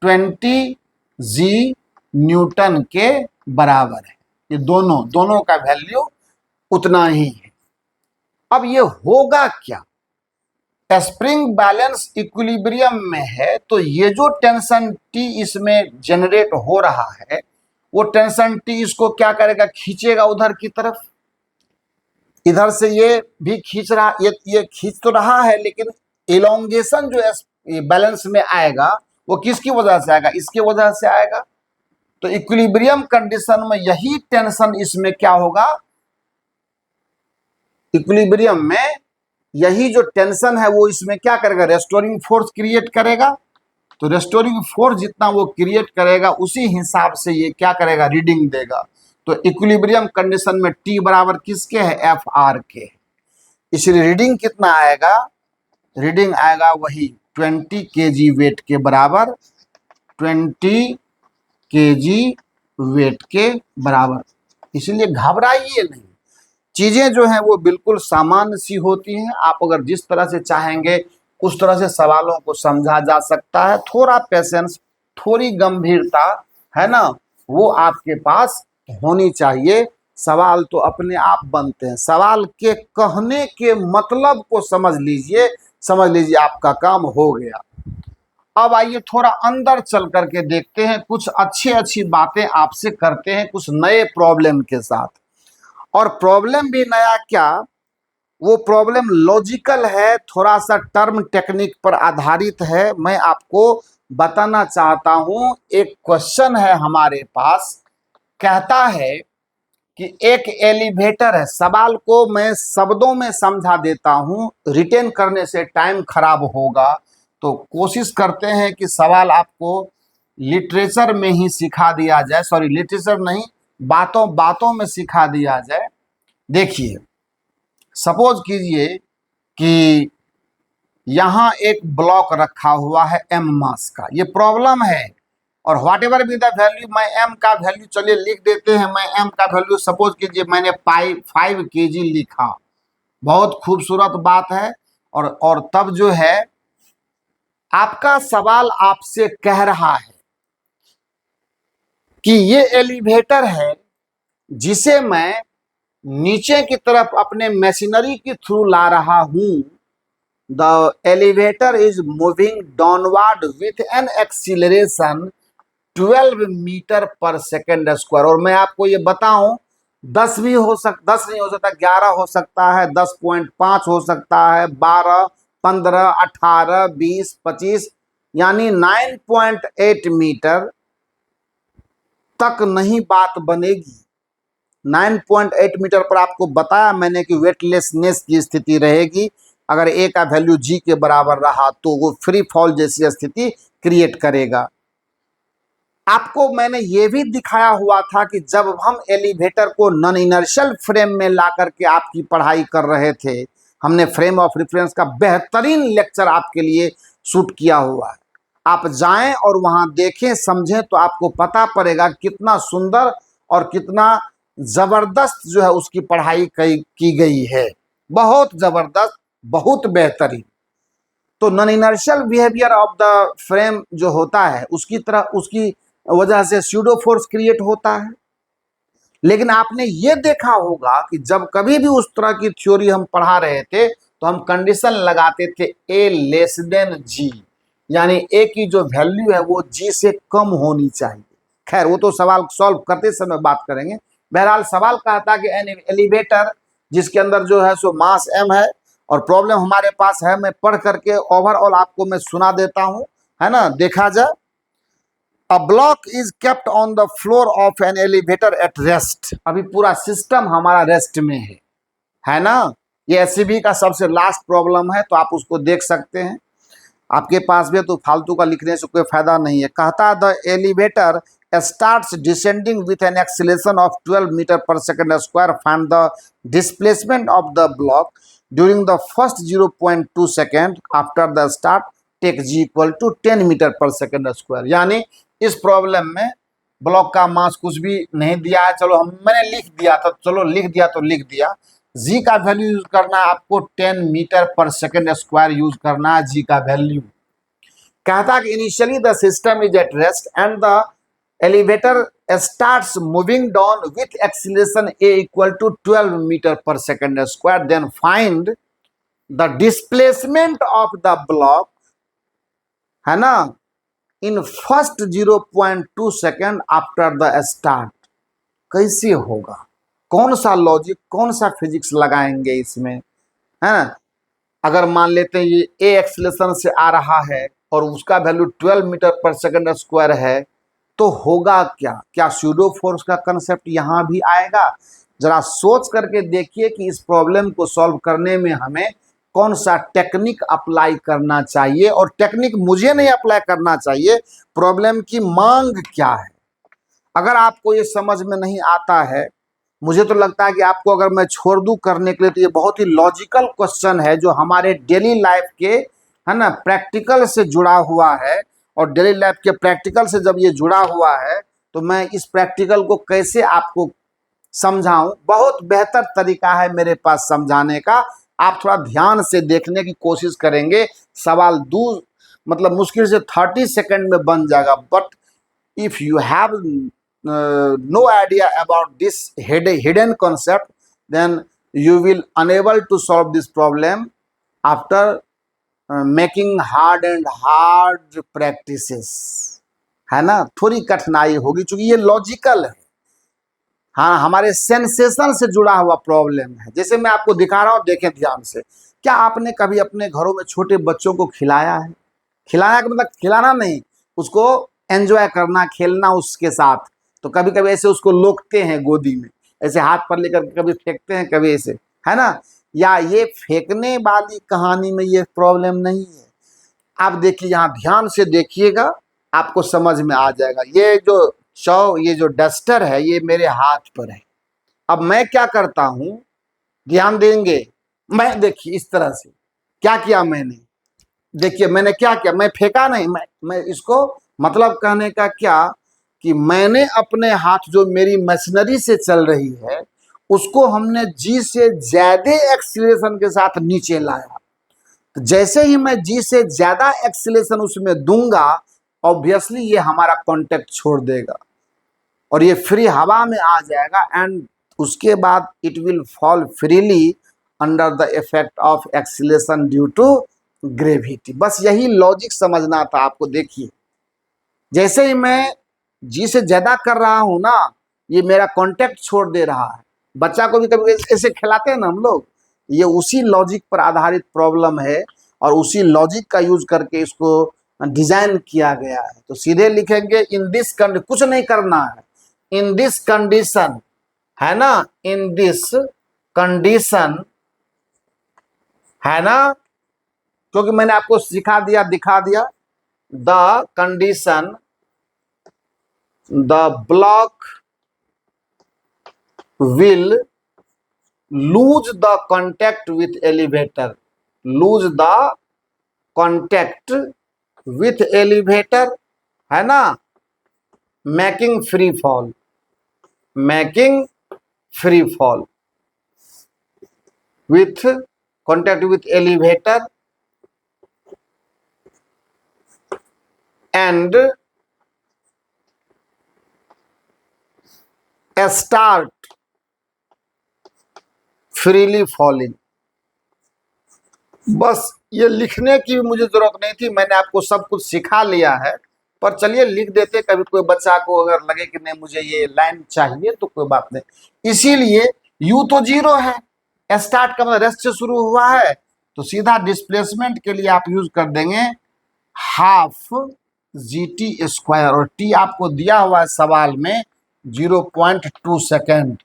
20G न्यूटन के बराबर है, ये दोनों का वैल्यू उतना ही है। अब ये होगा क्या, स्प्रिंग बैलेंस इक्विलिब्रियम में है तो ये जो टेंशन T इसमें जनरेट हो रहा है वो टेंशन T इसको क्या करेगा, खींचेगा उधर की तरफ। इधर से ये भी खींच रहा, ये खींच तो रहा है, लेकिन एलोंगेशन जो बैलेंस में आएगा वो किसकी वजह से आएगा, इसके वजह से आएगा। तो इक्विलिब्रियम कंडीशन में यही टेंशन इसमें क्या होगा, इक्विलिब्रियम में यही जो टेंशन है वो इसमें क्या करेगा, रेस्टोरिंग फोर्स क्रिएट करेगा। तो रेस्टोरिंग फोर्स जितना वो क्रिएट करेगा उसी हिसाब से ये क्या करेगा, रीडिंग देगा। तो इक्विलिब्रियम कंडीशन में T बराबर किसके है, FR के, इसलिए रीडिंग कितना आएगा, रीडिंग आएगा वही 20 kg वेट के बराबर, 20 kg वेट के बराबर। इसलिए घबराइए नहीं, चीजें जो हैं वो बिल्कुल सामान्य सी होती हैं। आप अगर जिस तरह से चाहेंगे उस तरह से सवालों को समझा जा सकता है, थोड़ा पेशेंस थोड़ी गंभीरता, है ना, वो आपके पास होनी चाहिए। सवाल तो अपने आप बनते हैं, सवाल के कहने के मतलब को समझ लीजिए आपका काम हो गया। अब आइए थोड़ा अंदर चल करके देखते हैं, कुछ अच्छी बातें आपसे करते हैं कुछ नए प्रॉब्लम के साथ। और प्रॉब्लम भी नया क्या, वो प्रॉब्लम लॉजिकल है, थोड़ा सा टर्म टेक्निक पर आधारित है। मैं आपको बताना चाहता हूं, एक क्वेश्चन है हमारे पास, कहता है कि एक एलिवेटर है। सवाल को मैं शब्दों में समझा देता हूं, रिटेन करने से टाइम खराब होगा, तो कोशिश करते हैं कि सवाल आपको लिटरेचर में ही सिखा दिया जाए, सॉरी लिटरेचर नहीं, बातों बातों में सिखा दिया जाए। देखिए, सपोज कीजिए कि यहाँ एक ब्लॉक रखा हुआ है m मास का, ये प्रॉब्लम है। और what ever be the value, मैं m का वैल्यू चलिए लिख देते हैं। मैं m का वैल्यू सपोज कीजिए मैंने 5 kg लिखा, बहुत खूबसूरत बात है। और तब जो है आपका सवाल आपसे कह रहा है कि ये एलिवेटर है जिसे मैं नीचे की तरफ अपने मशीनरी के थ्रू ला रहा हूं। The elevator is moving downward with an acceleration 12 metre per second square. और मैं आपको ये बताऊं, 10 भी हो सकता, 10 नहीं हो सकता, 11 हो सकता है, 10.5 हो सकता है, 12, 15, 18, 20, 25, यानी 9.8 मीटर तक नहीं बात बनेगी। 9.8 मीटर पर आपको बताया मैंने कि वेटलेसनेस की स्थिति रहेगी। अगर ए का वैल्यू जी के बराबर रहा तो वो फ्री फॉल जैसी स्थिति क्रिएट करेगा। आपको मैंने ये भी दिखाया हुआ था कि जब हम एलिवेटर को नॉन इनर्शियल फ्रेम में ला करके आपकी पढ़ाई कर रहे थे, हमने फ्रेम ऑफ रेफरेंस का बेहतरीन लेक्चर आपके लिए शूट किया हुआ है। आप जाएं और वहां देखें, समझें, तो आपको पता पड़ेगा कितना सुंदर और कितना जबरदस्त जो है उसकी पढ़ाई की गई है। बहुत जबरदस्त, बहुत बेहतरीन। तो non inertial behaviour of the frame जो होता है उसकी तरह, उसकी वजह से स्यूडो फोर्स क्रिएट होता है। लेकिन आपने ये देखा होगा कि जब कभी भी उस तरह की थ्योरी हम पढ़ा रहे थे तो हम कंडीशन लगाते थे ए लेस देन जी, यानी ए की जो वैल्यू है वो जी से कम होनी चाहिए। खैर वो तो सवाल सॉल्व करते समय बात करेंगे। बहरहाल सवाल कहता कि एन एलिवेटर जिसके अंदर जो है सो मास m है और प्रॉब्लम हमारे पास है, मैं पढ़ करके ओवरऑल आपको मैं सुना देता हूं, है ना। देखा जाए, A block is kept on the floor of an elevator at rest। अभी पूरा सिस्टम हमारा रेस्ट में है ना। ये एससीबी का सबसे लास्ट प्रॉब्लम है, तो आप उसको देख सकते हैं। आपके पास भी तो फालतू का लिखने से कोई फायदा नहीं है। कहता the elevator starts descending with an acceleration of 12 meter per second square। Find the displacement of the block during the first 0.2 second after the start। Take g equal to 10 metre per second square. यानी इस problem में block का मास कुछ भी नहीं दिया है, चलो मैंने लिख दिया था, चलो लिख दिया तो लिख दिया। जी का वैल्यू यूज करना है आपको, 10 metre per second square use करना है जी का वैल्यू। कहता कि initially the system is at rest and the elevator starts moving down with acceleration a equal to 12 metre per second square. Then find the displacement of the block, है ना, in first 0.2 second after the start. कैसे होगा, कौन सा logic, कौन सा physics लगाएंगे इसमें, है ना। अगर मान लेते हैं ये ए एक्सीलरेशन से आ रहा है और उसका value 12 metre per second square है, तो होगा क्या, क्या स्यूडो फोर्स का कंसेप्ट यहाँ भी आएगा। जरा सोच करके देखिए कि इस प्रॉब्लम को सॉल्व करने में हमें कौन सा टेक्निक अप्लाई करना चाहिए। और टेक्निक मुझे नहीं अप्लाई करना चाहिए, प्रॉब्लम की मांग क्या है। अगर आपको ये समझ में नहीं आता है, मुझे तो लगता है कि आपको अगर मैं छोड़ दूं करने के लिए, तो ये बहुत ही लॉजिकल क्वेश्चन है जो हमारे डेली लाइफ के, है ना, प्रैक्टिकल से जुड़ा हुआ है। और डेली लाइफ के प्रैक्टिकल से जब ये जुड़ा हुआ है तो मैं इस प्रैक्टिकल को कैसे आपको समझाऊं, बहुत बेहतर तरीका है मेरे पास समझाने का। आप थोड़ा ध्यान से देखने की कोशिश करेंगे, सवाल दूर मतलब मुश्किल से 30 सेकंड में बन जाएगा। But if you have no idea about this hidden concept, then you will unable to solve this problem after making hard and hard practices, है ना। थोड़ी कठिनाई होगी क्योंकि ये लॉजिकल है, हाँ, हमारे सेंसेशन से जुड़ा हुआ प्रॉब्लम है। जैसे मैं आपको दिखा रहा हूँ, देखें ध्यान से। क्या आपने कभी अपने घरों में छोटे बच्चों को खिलाया है? खिलाया का मतलब खिलाना नहीं, उसको एंजॉय करना, खेलना उसके साथ। तो कभी कभी ऐसे उसको लोकते हैं गोदी में, ऐसे हाथ पर लेकर कभी फेंकते हैं, कभी ऐसे, है ना। या ये फेंकने वाली कहानी में ये प्रॉब्लम नहीं है। आप देखिए, यहाँ ध्यान से देखिएगा, आपको समझ में आ जाएगा। ये जो डस्टर है, ये मेरे हाथ पर है। अब मैं क्या करता हूं, ध्यान देंगे। मैं देखिए इस तरह से क्या किया मैंने, देखिए मैंने क्या किया, मैं फेंका नहीं, मैं इसको मतलब कहने का क्या कि मैंने अपने हाथ जो मेरी मशीनरी से चल रही है उसको हमने जी से ज्यादा एक्सीलरेशन के साथ नीचे लाया। तो जैसे ही मैं जी से ज्यादा एक्सीलरेशन उसमें दूंगा, ऑब्वियसली ये हमारा कांटेक्ट छोड़ देगा और ये फ्री हवा में आ जाएगा, एंड उसके बाद it will fall freely under the effect of acceleration due to gravity. बस यही लॉजिक समझना था आपको। देखिए, जैसे ही मैं जी से ज्यादा कर रहा हूं ना, ये मेरा कांटेक्ट छोड़ दे रहा है। बच्चा को भी कभी ऐसे खिलाते हैं ना हम लोग, ये उसी लॉजिक पर आधारित प्रॉब्लम है और उसी लॉजिक का यूज करके इसको डिजाइन किया गया है। तो सीधे लिखेंगे इन दिस कंडीशन, कुछ नहीं करना है, इन दिस कंडीशन, है ना, इन दिस कंडीशन, है ना, क्योंकि मैंने आपको सिखा दिया, दिखा दिया। The condition, the block will lose the contact with elevator, lose the contact with elevator, है ना, making free fall, making free fall with contact with elevator and start freely falling। बस ये लिखने की मुझे जरूरत नहीं थी, मैंने आपको सब कुछ सिखा लिया है। पर चलिए लिख देते, कभी कोई बच्चा को अगर लगे कि नहीं मुझे ये लाइन चाहिए तो कोई बात नहीं। इसीलिए यू तो जीरो है, स्टार्ट का मतलब रेस्ट से शुरू हुआ है, तो सीधा डिस्प्लेसमेंट के लिए आप यूज कर देंगे हाफ जी टी स्क्वायर, और टी आपको दिया हुआ है सवाल में 0.2 सेकेंड।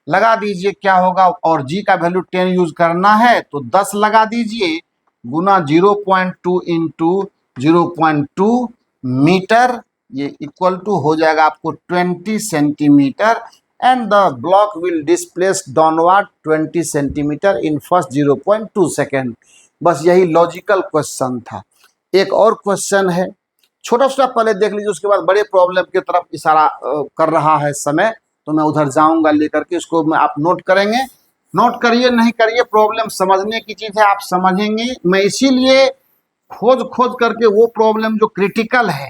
लगा दीजिए क्या होगा, और जी का वैल्यू 10 यूज करना है तो 10 लगा दीजिए, गुना 0.2 इंटू 0.2 मीटर, ये इक्वल टू हो जाएगा आपको 20 centimetre, and the block will displace downward 20 centimetre in first 0.2 second. बस यही लॉजिकल क्वेश्चन था। एक और क्वेश्चन है, छोटा छोटा पहले देख लीजिए, उसके बाद बड़े प्रॉब्लम की तरफ इशारा कर रहा है समय, तो मैं उधर जाऊंगा लेकर के, इसको मैं आप नोट करेंगे। नोट करिए, नहीं करिए, प्रॉब्लम समझने की चीज है, आप समझेंगे। मैं इसीलिए खोज खोज करके वो प्रॉब्लम जो क्रिटिकल है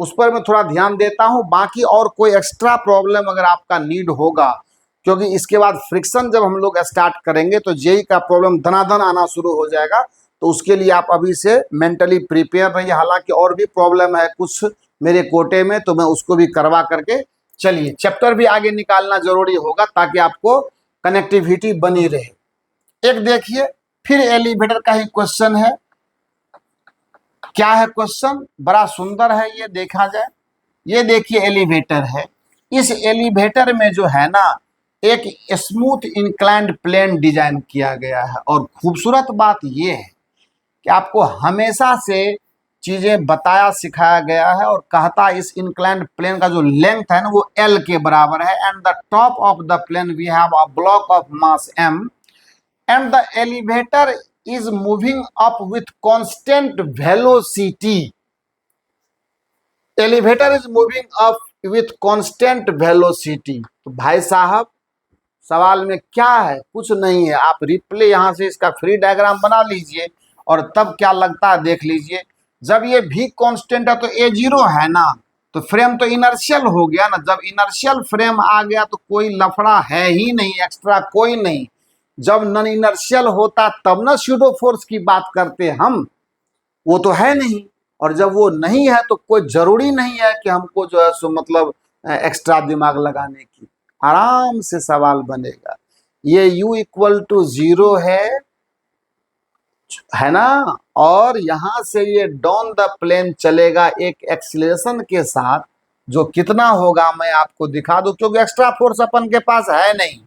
उस पर मैं थोड़ा ध्यान देता हूं। बाकी और कोई एक्स्ट्रा प्रॉब्लम अगर आपका नीड होगा, क्योंकि इसके बाद फ्रिक्शन जब हम लोग स्टार्ट करेंगे तो जेई का प्रॉब्लम धनाधन आना शुरू हो जाएगा, तो उसके लिए आप अभी से मेंटली प्रिपेयर रहिए। हालांकि और भी प्रॉब्लम है कुछ मेरे कोटे में, तो मैं उसको भी करवा करके चलिए, चैप्टर भी आगे निकालना जरूरी होगा ताकि आपको कनेक्टिविटी बनी रहे। एक देखिए, फिर एलिवेटर का ही क्वेश्चन है। क्या है क्वेश्चन, बड़ा सुंदर है, ये देखा जाए। ये देखिए एलिवेटर है, इस एलिवेटर में जो है ना एक स्मूथ इंक्लाइंड प्लेन डिजाइन किया गया है, और खूबसूरत बात ये है कि आपको हमेशा से चीजें बताया सिखाया गया है, और कहता इस इंक्लाइंड प्लेन का जो लेंथ है ना वो L के बराबर है, and the top of the plane we have a block of mass M, and the elevator is moving up with constant velocity, elevator is moving up with constant velocity। तो भाई साहब सवाल में क्या है, कुछ नहीं है, आप रिप्ले यहां से इसका फ्री डायग्राम बना लीजिए और तब क्या लगता है देख लीजिए। जब ये v कांस्टेंट है तो a जीरो है ना, तो फ्रेम तो इनर्शियल हो गया ना। जब इनर्शियल फ्रेम आ गया तो कोई लफड़ा है ही नहीं, एक्स्ट्रा कोई नहीं। जब नॉन इनर्शियल होता तब ना स्यूडो फोर्स की बात करते हम, वो तो है नहीं। और जब वो नहीं है तो कोई जरूरी नहीं है कि हमको जो है सो मतलब एक्स्ट्रा दिमाग लगाने की, आराम से सवाल बनेगा। ये u इक्वल टू 0 है ना, और यहां से ये डाउन द प्लेन चलेगा एक एक्सीलरेशन के साथ, जो कितना होगा मैं आपको दिखा दूं, क्योंकि एक्स्ट्रा फोर्स अपन के पास है नहीं।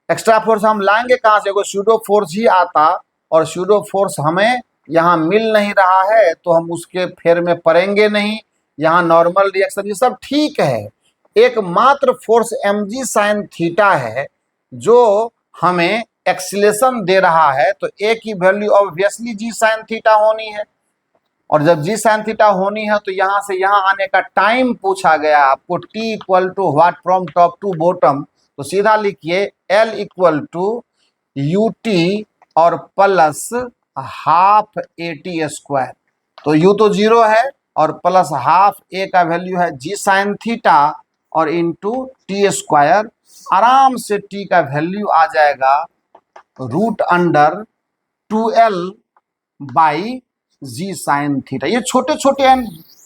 एक्स्ट्रा फोर्स हम लाएंगे कहां से, कोई स्यूडो फोर्स ही आता, और स्यूडो फोर्स हमें यहाँ मिल नहीं रहा है तो हम उसके फेर में पड़ेंगे नहीं। यहाँ नॉर्मल रिएक्शन ये सब ठीक है, एकमात्र फोर्स mg साइन थीटा है जो हमें एक्सीलरेशन दे रहा है। तो a की value obviously g sine theta होनी है, और जब g साइन थीटा होनी है तो यहाँ से यहाँ आने का टाइम पूछा गया आपको, t equal to what from top to bottom, तो सीधा लिखिए L इक्वल टू ut और प्लस हाफ AT स्क्वायर। तो u तो 0 है और प्लस हाफ a का वैल्यू है g साइन थीटा और इंटू टी स्क्वायर। आराम से t का वैल्यू आ जाएगा root under 2l by g sine theta. ये छोटे छोटे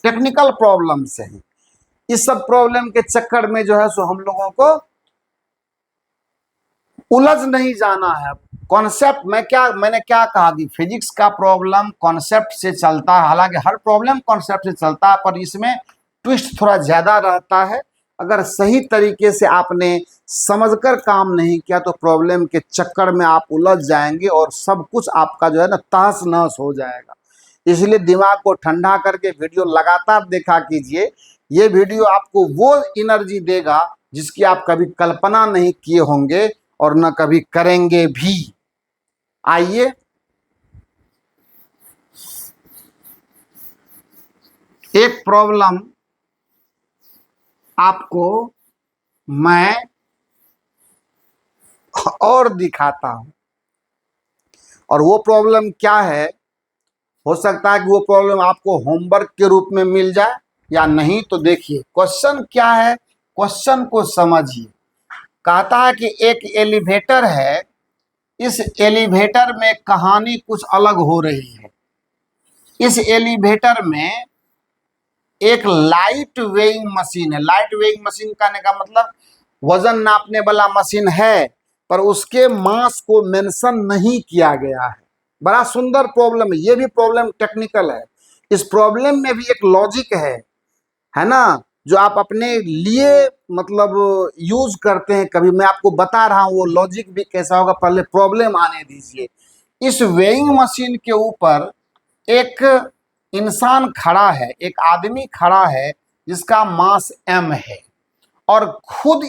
टेक्निकल प्रॉब्लम्स हैं, इस सब प्रॉब्लम के चक्कर में जो है सो हम लोगों को उलझ नहीं जाना है। कॉन्सेप्ट मैंने क्या कहा कि फिजिक्स का प्रॉब्लम कॉन्सेप्ट से चलता है, हालांकि हर प्रॉब्लम कॉन्सेप्ट से चलता है, पर इसमें ट्विस्ट थोड़ा ज्यादा रहता है। अगर सही तरीके से आपने समझकर काम नहीं किया तो प्रॉब्लम के चक्कर में आप उलझ जाएंगे और सब कुछ आपका जो है ना तहस नहस हो जाएगा। इसलिए दिमाग को ठंडा करके वीडियो लगातार देखा कीजिए। ये वीडियो आपको वो एनर्जी देगा जिसकी आप कभी कल्पना नहीं किए होंगे और न कभी करेंगे भी। आइए एक प्रॉब्लम आपको मैं और दिखाता हूं, और वो प्रॉब्लम क्या है, हो सकता है कि वो प्रॉब्लम आपको होमवर्क के रूप में मिल जाए या नहीं। तो देखिए क्वेश्चन क्या है, क्वेश्चन को समझिए। कहता है कि एक एलिवेटर है, इस एलिवेटर में कहानी कुछ अलग हो रही है। इस एलिवेटर में एक लाइट वेइंग मशीन है। लाइट वेइंग मशीन कहने का मतलब वजन नापने वाला मशीन है, पर उसके मास को मेंशन नहीं किया गया है। बड़ा सुंदर प्रॉब्लम है, ये भी प्रॉब्लम टेक्निकल है। इस प्रॉब्लम में भी एक लॉजिक है ना, जो आप अपने लिए मतलब यूज करते हैं। कभी मैं आपको बता रहा हूं वो लॉजिक भी कैसा होगा, पहले प्रॉब्लम आने दीजिए। इस वेइंग मशीन के ऊपर एक इंसान खड़ा है, एक आदमी खड़ा है जिसका मास m है, और खुद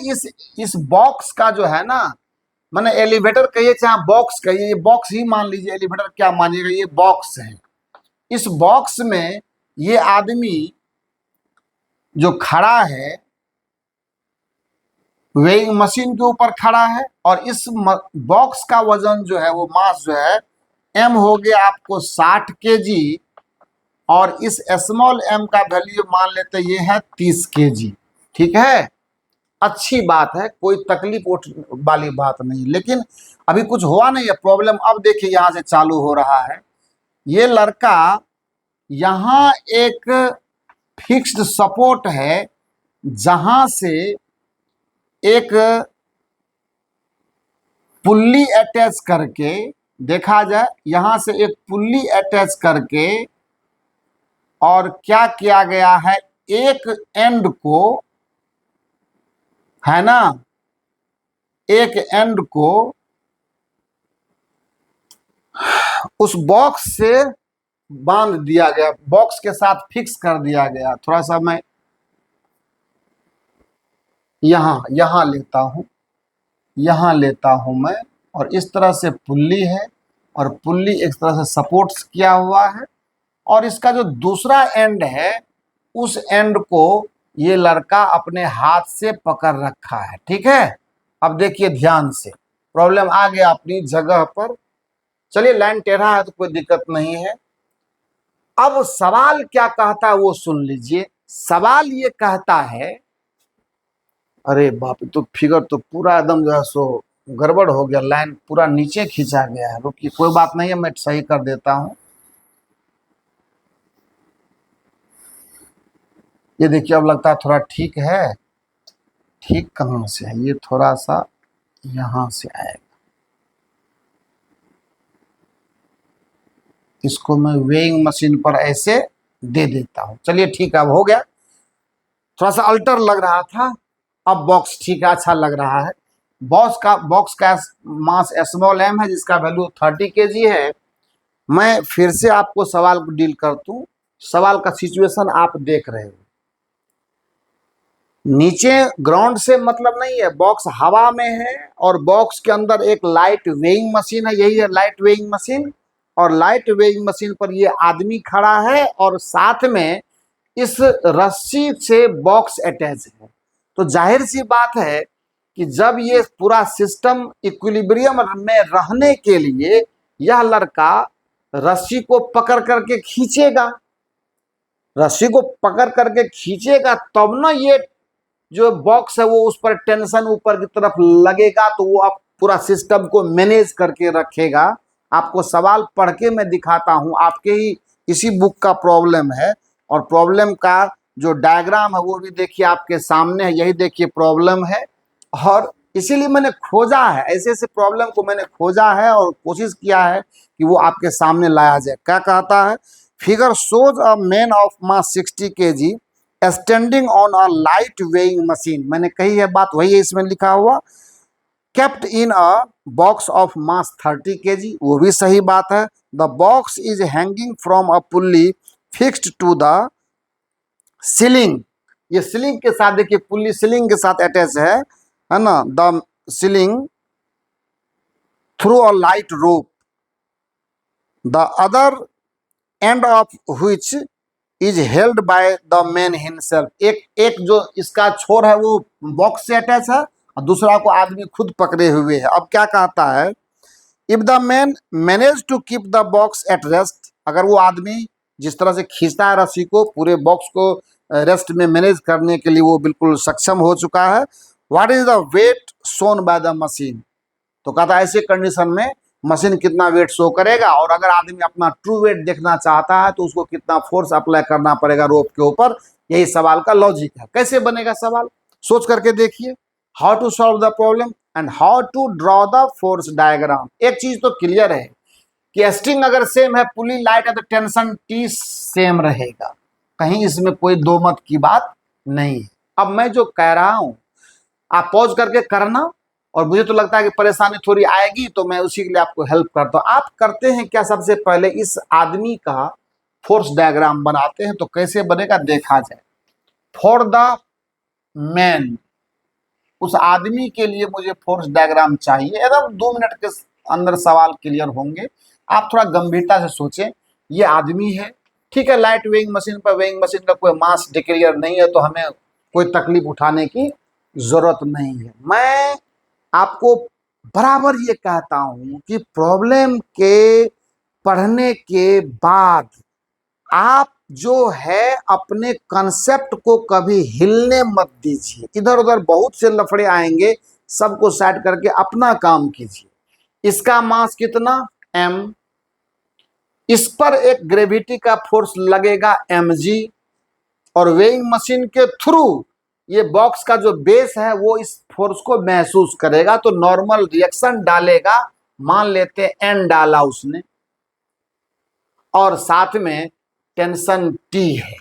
इस बॉक्स का जो है ना, मैंने एलिवेटर कहिए चाहे बॉक्स कहिए, ये बॉक्स ही मान लीजिए, एलिवेटर क्या मानिएगा, ये बॉक्स है। इस बॉक्स में ये आदमी जो खड़ा है वेइंग मशीन के ऊपर खड़ा है, और इस बॉक्स का वजन जो है वो मास जो है m हो गया आपको 60 kg, और इस स्मॉल m का वैल्यू मान लेते ये है 30 kg। ठीक है, अच्छी बात है, कोई तकलीफ वाली बात नहीं। लेकिन अभी कुछ हुआ नहीं है प्रॉब्लम। अब देखिए यहां से चालू हो रहा है। ये लड़का यहां एक फिक्स्ड सपोर्ट है जहां से एक पुल्ली अटैच करके, देखा जाए यहां से एक पुल्ली अटैच करके, और क्या किया गया है, एक एंड को है ना, एक एंड को उस बॉक्स से बांध दिया गया, बॉक्स के साथ फिक्स कर दिया गया। थोड़ा सा मैं यहां लेता हूं मैं, और इस तरह से पुल्ली है, और पुल्ली एक तरह से सपोर्ट्स किया हुआ है, और इसका जो दूसरा एंड है उस एंड को ये लड़का अपने हाथ से पकड़ रखा है। ठीक है, अब देखिए ध्यान से, प्रॉब्लम आ गया अपनी जगह पर। चलिए लाइन टेढ़ा है तो कोई दिक्कत नहीं है। अब सवाल क्या कहता है वो सुन लीजिए। सवाल ये कहता है, अरे बाप रे, तो फिगर तो पूरा एकदम जो है सो गड़बड़ हो गया, लाइन पूरा नीचे खींचा गया है। रुकिए, कोई बात नहीं है, मैं सही कर देता हूं। ये देखिए, अब लगता है थोड़ा ठीक है। ठीक कहाँ से है, ये थोड़ा सा यहां से आएगा। इसको मैं वेइंग मशीन पर ऐसे दे देता हूं। चलिए ठीक है, अब हो गया। थोड़ा सा अल्टर लग रहा था, अब बॉक्स ठीक है, अच्छा लग रहा है। बॉक्स का मास स्मॉल एम है, जिसका वैल्यू 30 kg है। मैं फिर से आपको सवाल को डील कर दूं। सवाल का सिचुएशन आप देख रहे हो, नीचे ग्राउंड से मतलब नहीं है, बॉक्स हवा में है और बॉक्स के अंदर एक लाइट वेइंग मशीन है, यही है लाइट वेइंग मशीन। और लाइट वेइंग मशीन पर ये आदमी खड़ा है और साथ में इस रस्सी से बॉक्स अटैच है। तो जाहिर सी बात है कि जब ये पूरा सिस्टम इक्विलिब्रियम में रहने के लिए यह लड़का रस्सी को पकड़ करके खींचेगा, रस्सी को पकड़ करके खींचेगा, तब ना ये जो बॉक्स है वो उस पर टेंशन ऊपर की तरफ लगेगा, तो वो आप पूरा सिस्टम को मैनेज करके रखेगा। आपको सवाल पढ़ के मैं दिखाता हूं, आपके ही इसी बुक का प्रॉब्लम है। और प्रॉब्लम का जो डायग्राम है वो भी देखिए आपके सामने है, यही देखिए प्रॉब्लम है। और इसीलिए मैंने खोजा है, ऐसे ऐसे प्रॉब्लम को मैंने खोजा है और कोशिश किया है कि वो आपके सामने लाया जाए। क्या कहता है, figure shows a man of mass 60 kg standing on a light weighing machine. मैंने कही है बात, वही है इसमें लिखा हुआ। Kept in a box of mass 30 kg, वो भी सही बात है। The box is hanging from a pulley fixed to the ceiling. ये सीलिंग के साथ देखिए, पुल्ली सीलिंग के साथ अटैच है ना। The ceiling through a light rope, the other end of which is held by the man himself. एक जो इसका छोर है वो बॉक्स से अटैच है और दूसरा को आदमी खुद पकड़े हुए है। अब क्या कहता है, if the man manage to keep the box at rest, अगर वो आदमी जिस तरह से खींचता है रस्सी को, पूरे बॉक्स को रेस्ट में मैनेज करने के लिए वो बिल्कुल सक्षम हो चुका है। What is the weight shown by the machine, तो कहता है ऐसे कंडीशन में मशीन कितना वेट शो करेगा, और अगर आदमी अपना ट्रू वेट देखना चाहता है तो उसको कितना फोर्स अप्लाई करना पड़ेगा रोप के ऊपर। यही सवाल का लॉजिक है। कैसे बनेगा सवाल, सोच करके देखिए। How to solve the problem and how to draw the force diagram. एक चीज तो क्लियर है कि स्ट्रिंग अगर सेम है, पुली लाइट है, तो टेंशन टी सेम रहेगा, कहीं इसमें कोई दो मत की बात नहीं है। अब मैं जो कह रहा हूं आप पॉज करके करना, और मुझे तो लगता है कि परेशानी थोड़ी आएगी, तो मैं उसी के लिए आपको हेल्प करता हूं। आप करते हैं क्या, सबसे पहले इस आदमी का फोर्स डायग्राम बनाते हैं। तो कैसे बनेगा देखा जाए। फॉर द मैन, उस आदमी के लिए मुझे फोर्स डायग्राम चाहिए। एकदम 2 मिनट के अंदर सवाल क्लियर होंगे। आप थोड़ा गंभीरता से सोचें। ये आदमी है, ठीक है, लाइट वेइंग मशीन पर, वेइंग मशीन का कोई मास डिक्लेयर नहीं है, तो हमें कोई तकलीफ उठाने की जरूरत नहीं है। मैं आपको बराबर ये कहता हूं कि प्रॉब्लम के पढ़ने के बाद आप जो है अपने कंसेप्ट को कभी हिलने मत दीजिए। इधर उधर बहुत से लफड़े आएंगे, सबको साइड करके अपना काम कीजिए। इसका मास कितना, m, इस पर एक ग्रेविटी का फोर्स लगेगा mg, और वेइंग मशीन के थ्रू ये बॉक्स का जो बेस है वो इस फोर्स को महसूस करेगा, तो नॉर्मल रिएक्शन डालेगा। मान लेते हैं n डाला उसने, और साथ में टेंशन T है,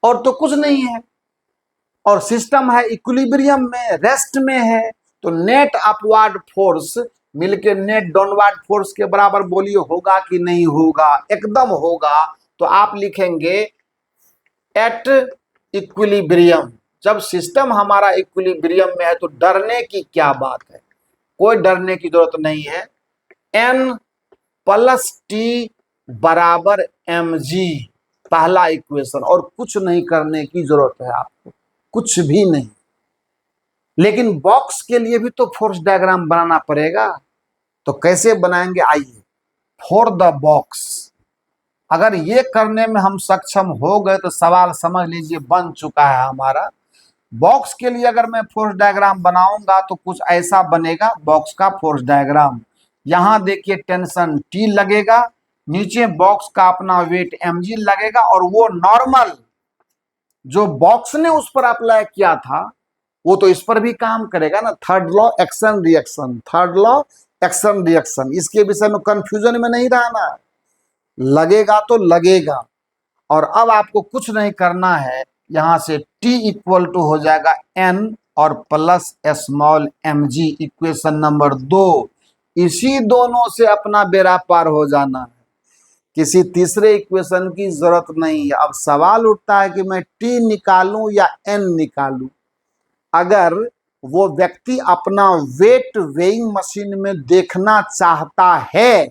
और तो कुछ नहीं है, और सिस्टम है इक्विलिब्रियम में, रेस्ट में है। तो नेट अपवर्ड फोर्स मिलके नेट डाउनवर्ड फोर्स के बराबर बोलिए, होगा कि नहीं होगा, एकदम होगा। तो आप लिखेंगे एट इक्विलिब्रियम। जब सिस्टम हमारा इक्विलिब्रियम में है तो डरने की क्या बात है, कोई डरने की जरूरत नहीं है। n प्लस टी बराबर mg, पहला इक्वेशन, और कुछ नहीं करने की जरूरत है आपको, कुछ भी नहीं। लेकिन बॉक्स के लिए भी तो फोर्स डायग्राम बनाना पड़ेगा। तो कैसे बनाएंगे, आइए। फॉर द बॉक्स, अगर ये करने में हम सक्षम हो गए तो सवाल समझ लीजिए बन चुका है हमारा। बॉक्स के लिए अगर मैं फोर्स डायग्राम बनाऊंगा तो कुछ ऐसा बनेगा बॉक्स का फोर्स डायग्राम। यहां देखिए टेंशन T लगेगा, नीचे बॉक्स का अपना वेट mg लगेगा, और वो नॉर्मल जो बॉक्स ने उस पर अप्लाई किया था वो तो इस पर भी काम करेगा ना। Third law action reaction, third law action reaction, इसके विषय में कंफ्यूजन में नहीं रहना, लगेगा तो लगेगा। और अब आपको कुछ नहीं करना है, यहां से T इक्वल टू हो जाएगा N और plus small mg, equation number 2। इसी दोनों से अपना बेड़ा पार हो जाना है, किसी तीसरे इक्वेशन की जरूरत नहीं है। अब सवाल उठता है कि मैं T निकालूं या N निकालूं। अगर वो व्यक्ति अपना वेट वेइंग मशीन में देखना चाहता है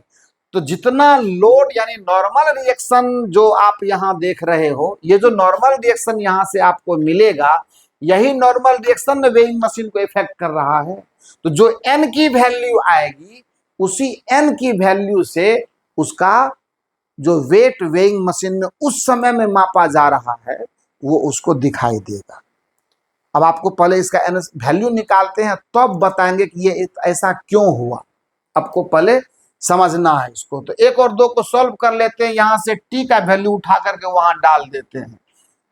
तो जितना लोड यानी नॉर्मल रिएक्शन जो आप यहां देख रहे हो, ये जो नॉर्मल रिएक्शन यहां से आपको मिलेगा, यही नॉर्मल रिएक्शन वेइंग मशीन को इफेक्ट कर रहा है। तो जो N की वैल्यू आएगी, उसी N की वैल्यू से उसका जो वेट वेइंग मशीन में उस समय में मापा जा रहा है वो उसको दिखाई देगा। अब आपको पहले इसका वैल्यू निकालते हैं तब बताएंगे कि ये ऐसा क्यों हुआ, आपको पहले समझना है इसको। तो 1 और 2 को सॉल्व कर लेते हैं, यहां से T का वैल्यू उठा करके वहां डाल देते हैं।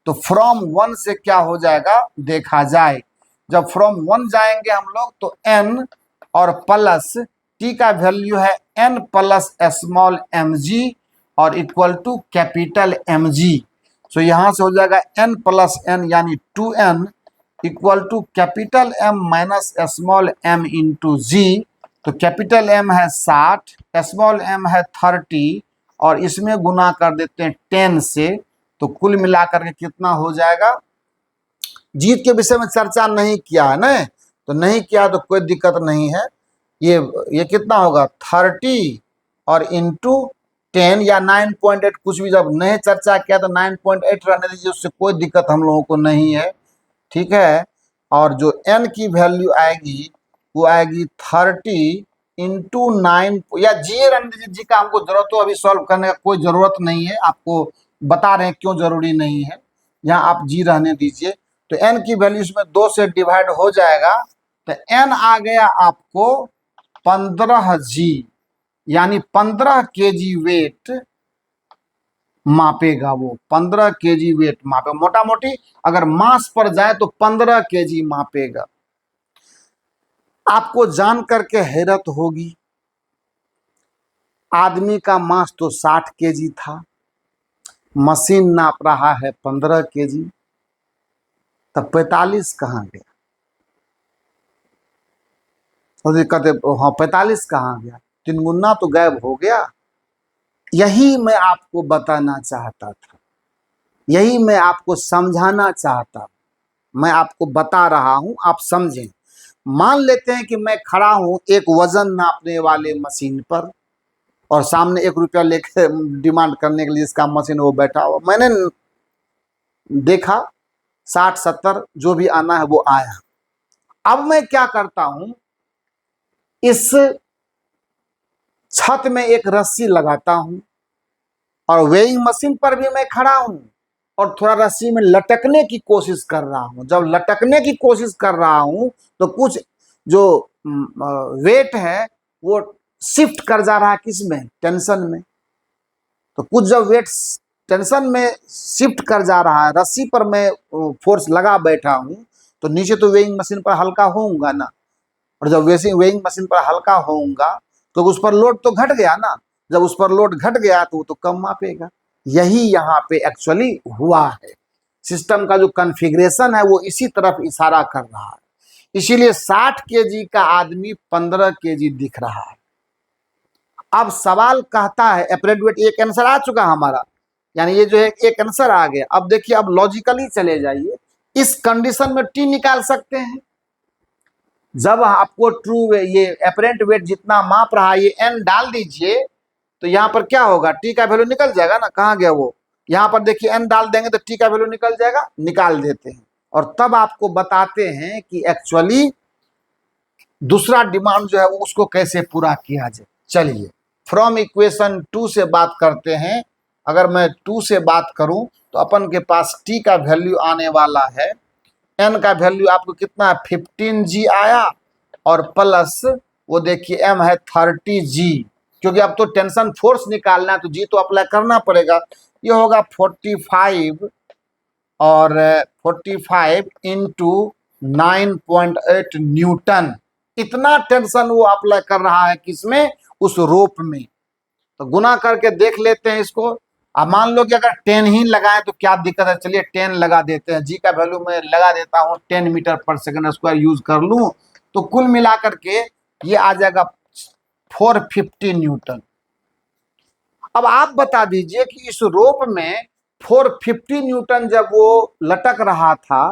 तो फ्रॉम 1 से क्या हो जाएगा देखा जाए। जब फ्रॉम 1 जाएंगे हम लोग तो N और प्लस T का वैल्यू है N प्लस स्मॉल mg और equal to capital mg। So यहां से हो जाएगा N प्लस N यानी 2N equal to capital M minus small m into g. तो कैपिटल M है 60, स्मॉल m है 30 और इसमें गुना कर देते हैं 10 से। तो कुल मिलाकर के कितना हो जाएगा। जीत के विषय में चर्चा नहीं किया है ना, तो नहीं किया तो कोई दिक्कत नहीं है। ये कितना होगा 30 और इंटू 10 या 9.8, कुछ भी जब नहीं चर्चा किया तो 9.8 रहने दीजिए, उससे कोई दिक्कत हम लोगों को नहीं है, ठीक है। और जो N की वैल्यू आएगी वो आएगी 30 इंटू 9 या जी रहने दीजिए, जी का हमको जरूरत हो अभी सॉल्व करने का कोई जरूरत नहीं है, आपको बता रहे हैं क्यों जरूरी नहीं है, यहाँ आप जी रहने दीजिए। तो N की वैल्यू इसमें 2 से डिवाइड हो जाएगा, तो N आ गया आपको 15g, यानी 15 kg वेट मापेगा। वो 15 kg वेट मापेगा, मोटा मोटी अगर मास पर जाए तो 15 kg मापेगा। आपको जान करके हैरत होगी, आदमी का मास तो 60 kg था, मशीन नाप रहा है 15 kg, तब 45 कहाँ गया। और कहते हाँ 45 कहाँ गया, 3 गुना तो गायब हो गया। यही मैं आपको बताना चाहता था, यही मैं आपको समझाना चाहता, मैं आपको बता रहा हूं, आप समझें। मान लेते हैं कि मैं खड़ा हूं एक वजन नापने वाले मशीन पर और सामने 1 रुपया लेके डिमांड करने के लिए इसका मशीन वो बैठा हुआ, मैंने देखा 60 70 जो भी आना है वो आया। अब मैं क्या करता हूं, इस छत में एक रस्सी लगाता हूं और वेइंग मशीन पर भी मैं खड़ा हूं और थोड़ा रस्सी में लटकने की कोशिश कर रहा हूं। जब लटकने की कोशिश कर रहा हूं तो कुछ जो वेट है वो शिफ्ट कर जा रहा है, किसमें, टेंशन में। तो कुछ जब वेट टेंशन में शिफ्ट कर जा रहा है, रस्सी पर मैं फोर्स लगा बैठा हूं, तो नीचे तो वेइंग मशीन पर हल्का होऊंगा ना, और जब वेइंग मशीन पर हल्का होऊंगा तो उस पर लोड तो घट गया ना, जब उस पर लोड घट गया तो वो तो कम मापेगा। यही यहाँ पे एक्चुअली हुआ है, सिस्टम का जो कॉन्फ़िगरेशन है वो इसी तरफ इशारा कर रहा है। इसीलिए 60 kg का आदमी 15 kg दिख रहा है। अब सवाल कहता है अपेरेंट वेट, एक आंसर आ चुका हमारा, यानी ये जो है एक आंसर आ गया। अब देखिए, अब लॉजिकली चले जाइए, इस कंडीशन में T निकाल सकते हैं। जब आपको ट्रू ये अपेरेंट वेट जितना माप रहा है ये N डाल दीजिए, तो यहाँ पर क्या होगा, T का वैल्यू निकल जाएगा ना। कहाँ गया वो, यहाँ पर देखिए N डाल देंगे तो T का वैल्यू निकल जाएगा, निकाल देते हैं। और तब आपको बताते हैं कि एक्चुअली दूसरा डिमांड जो है उसको कैसे पूरा किया जाए। चलिए फ्रॉम इक्वेशन 2 से बात करते हैं अगर मैं 2 से बात करूं तो अपन के पास t का वैल्यू आने वाला है, n का वैल्यू आपको कितना है 15g आया, और प्लस वो देखिए m है 30g, क्योंकि अब तो टेंशन फोर्स निकालना है तो g तो अप्लाई करना पड़ेगा। ये होगा 45 और 45 इंटू 9.8 न्यूटन। इतना टेंशन वो अप्लाई कर रहा है किसमें, उस रोप में। तो गुना करके देख लेते हैं इसको। अब मान लो कि अगर 10 ही लगाए तो क्या दिक्कत है, चलिए 10 लगा देते हैं। जी का वैल्यू मैं लगा देता हूँ 10 मीटर पर सेकंड स्क्वायर यूज कर लूं तो कुल मिला करके ये आ जाएगा 450 न्यूटन। अब आप बता दीजिए कि इस रोप में 450 न्यूटन जब वो लटक रहा था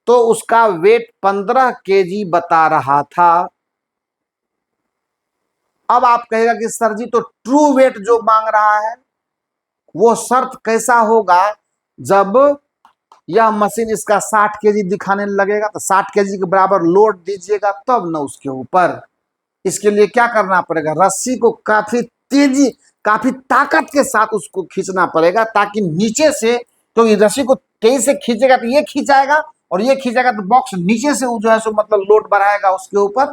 तो उसका वेट 15 केजी बता रहा था। अब आप कहेगा कि सर जी तो ट्रू वेट जो मांग रहा है वो शर्त कैसा होगा, जब यह मशीन इसका 60 केजी दिखाने लगेगा तो 60 केजी के बराबर लोड दीजिएगा तब ना उसके ऊपर। इसके लिए क्या करना पड़ेगा, रस्सी को काफी तेजी काफी ताकत के साथ उसको खींचना पड़ेगा, ताकि नीचे से, क्योंकि रस्सी को तेज से खींचेगा तो ये खींचाएगा और ये खींचेगा तो बॉक्स नीचे से जो है सो मतलब लोड बढ़ाएगा उसके ऊपर।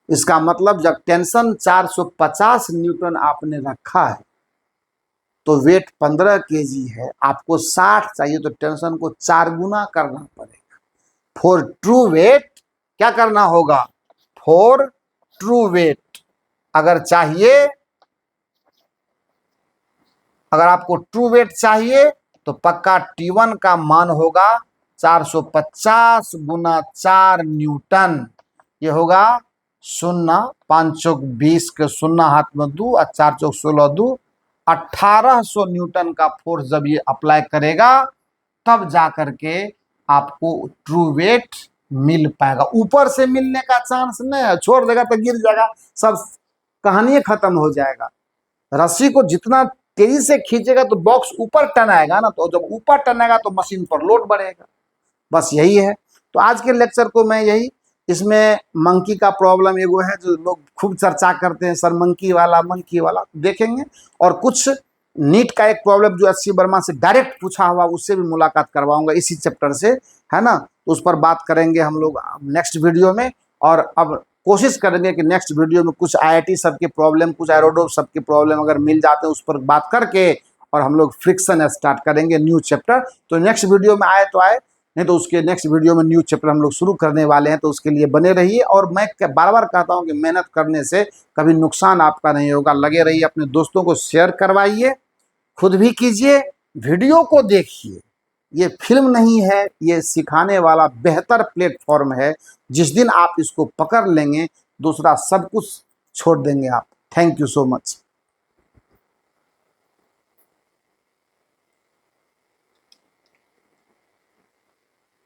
इसका मतलब जब टेंशन 450 न्यूटन आपने रखा है तो वेट 15 केजी है, आपको 60 चाहिए तो टेंशन को 4 गुना करना पड़ेगा। फॉर ट्रू वेट क्या करना होगा, फॉर ट्रू वेट अगर चाहिए, अगर आपको ट्रू वेट चाहिए तो पक्का T1 का मान होगा 450 गुना 4 न्यूटन। ये होगा 0 5 चौक 20 के 0 हाथ में 2 और 4 चौक 16 2 1800 न्यूटन का फोर्स जब ये अप्लाई करेगा तब जा करके आपको ट्रू वेट मिल पाएगा। ऊपर से मिलने का चांस नहीं है, छोड़ देगा तो गिर जाएगा, सब कहानी खत्म हो जाएगा। रस्सी को जितना तेजी से खींचेगा तो बॉक्स ऊपर टनाएगा ना, तो जब ऊपर टनाएगा तो मशीन पर लोड बढ़ेगा। बस यही है। तो आज के लेक्चर को मैं यही, इसमें मंकी का प्रॉब्लम एगो है जो लोग खूब चर्चा करते हैं, सर मंकी वाला देखेंगे, और कुछ नीट का एक प्रॉब्लम जो SC वर्मा से डायरेक्ट पूछा हुआ उससे भी मुलाकात करवाऊंगा इसी चैप्टर से, है ना। तो उस पर बात करेंगे हम लोग नेक्स्ट वीडियो में। और अब कोशिश करेंगे कि नेक्स्ट वीडियो में कुछ IIT सब के प्रॉब्लम, कुछ एरोडो सब के प्रॉब्लम अगर मिल जाते हैं उस पर बात करके और हम लोग फ्रिक्शन स्टार्ट करेंगे न्यू चैप्टर। तो नेक्स्ट वीडियो में आए तो आए, नहीं तो उसके नेक्स्ट वीडियो में न्यू चैप्टर हम लोग शुरू करने वाले हैं, तो उसके लिए बने रहिए। और मैं बार बार कहता हूं कि मेहनत करने से कभी नुकसान आपका नहीं होगा। लगे रहिए, अपने दोस्तों को शेयर करवाइए, खुद भी कीजिए, वीडियो को देखिए। ये फिल्म नहीं है, ये सिखाने वाला बेहतर प्लेटफॉर्म है। जिस दिन आप इसको पकड़ लेंगे दूसरा सब कुछ छोड़ देंगे आप। Thank you so much.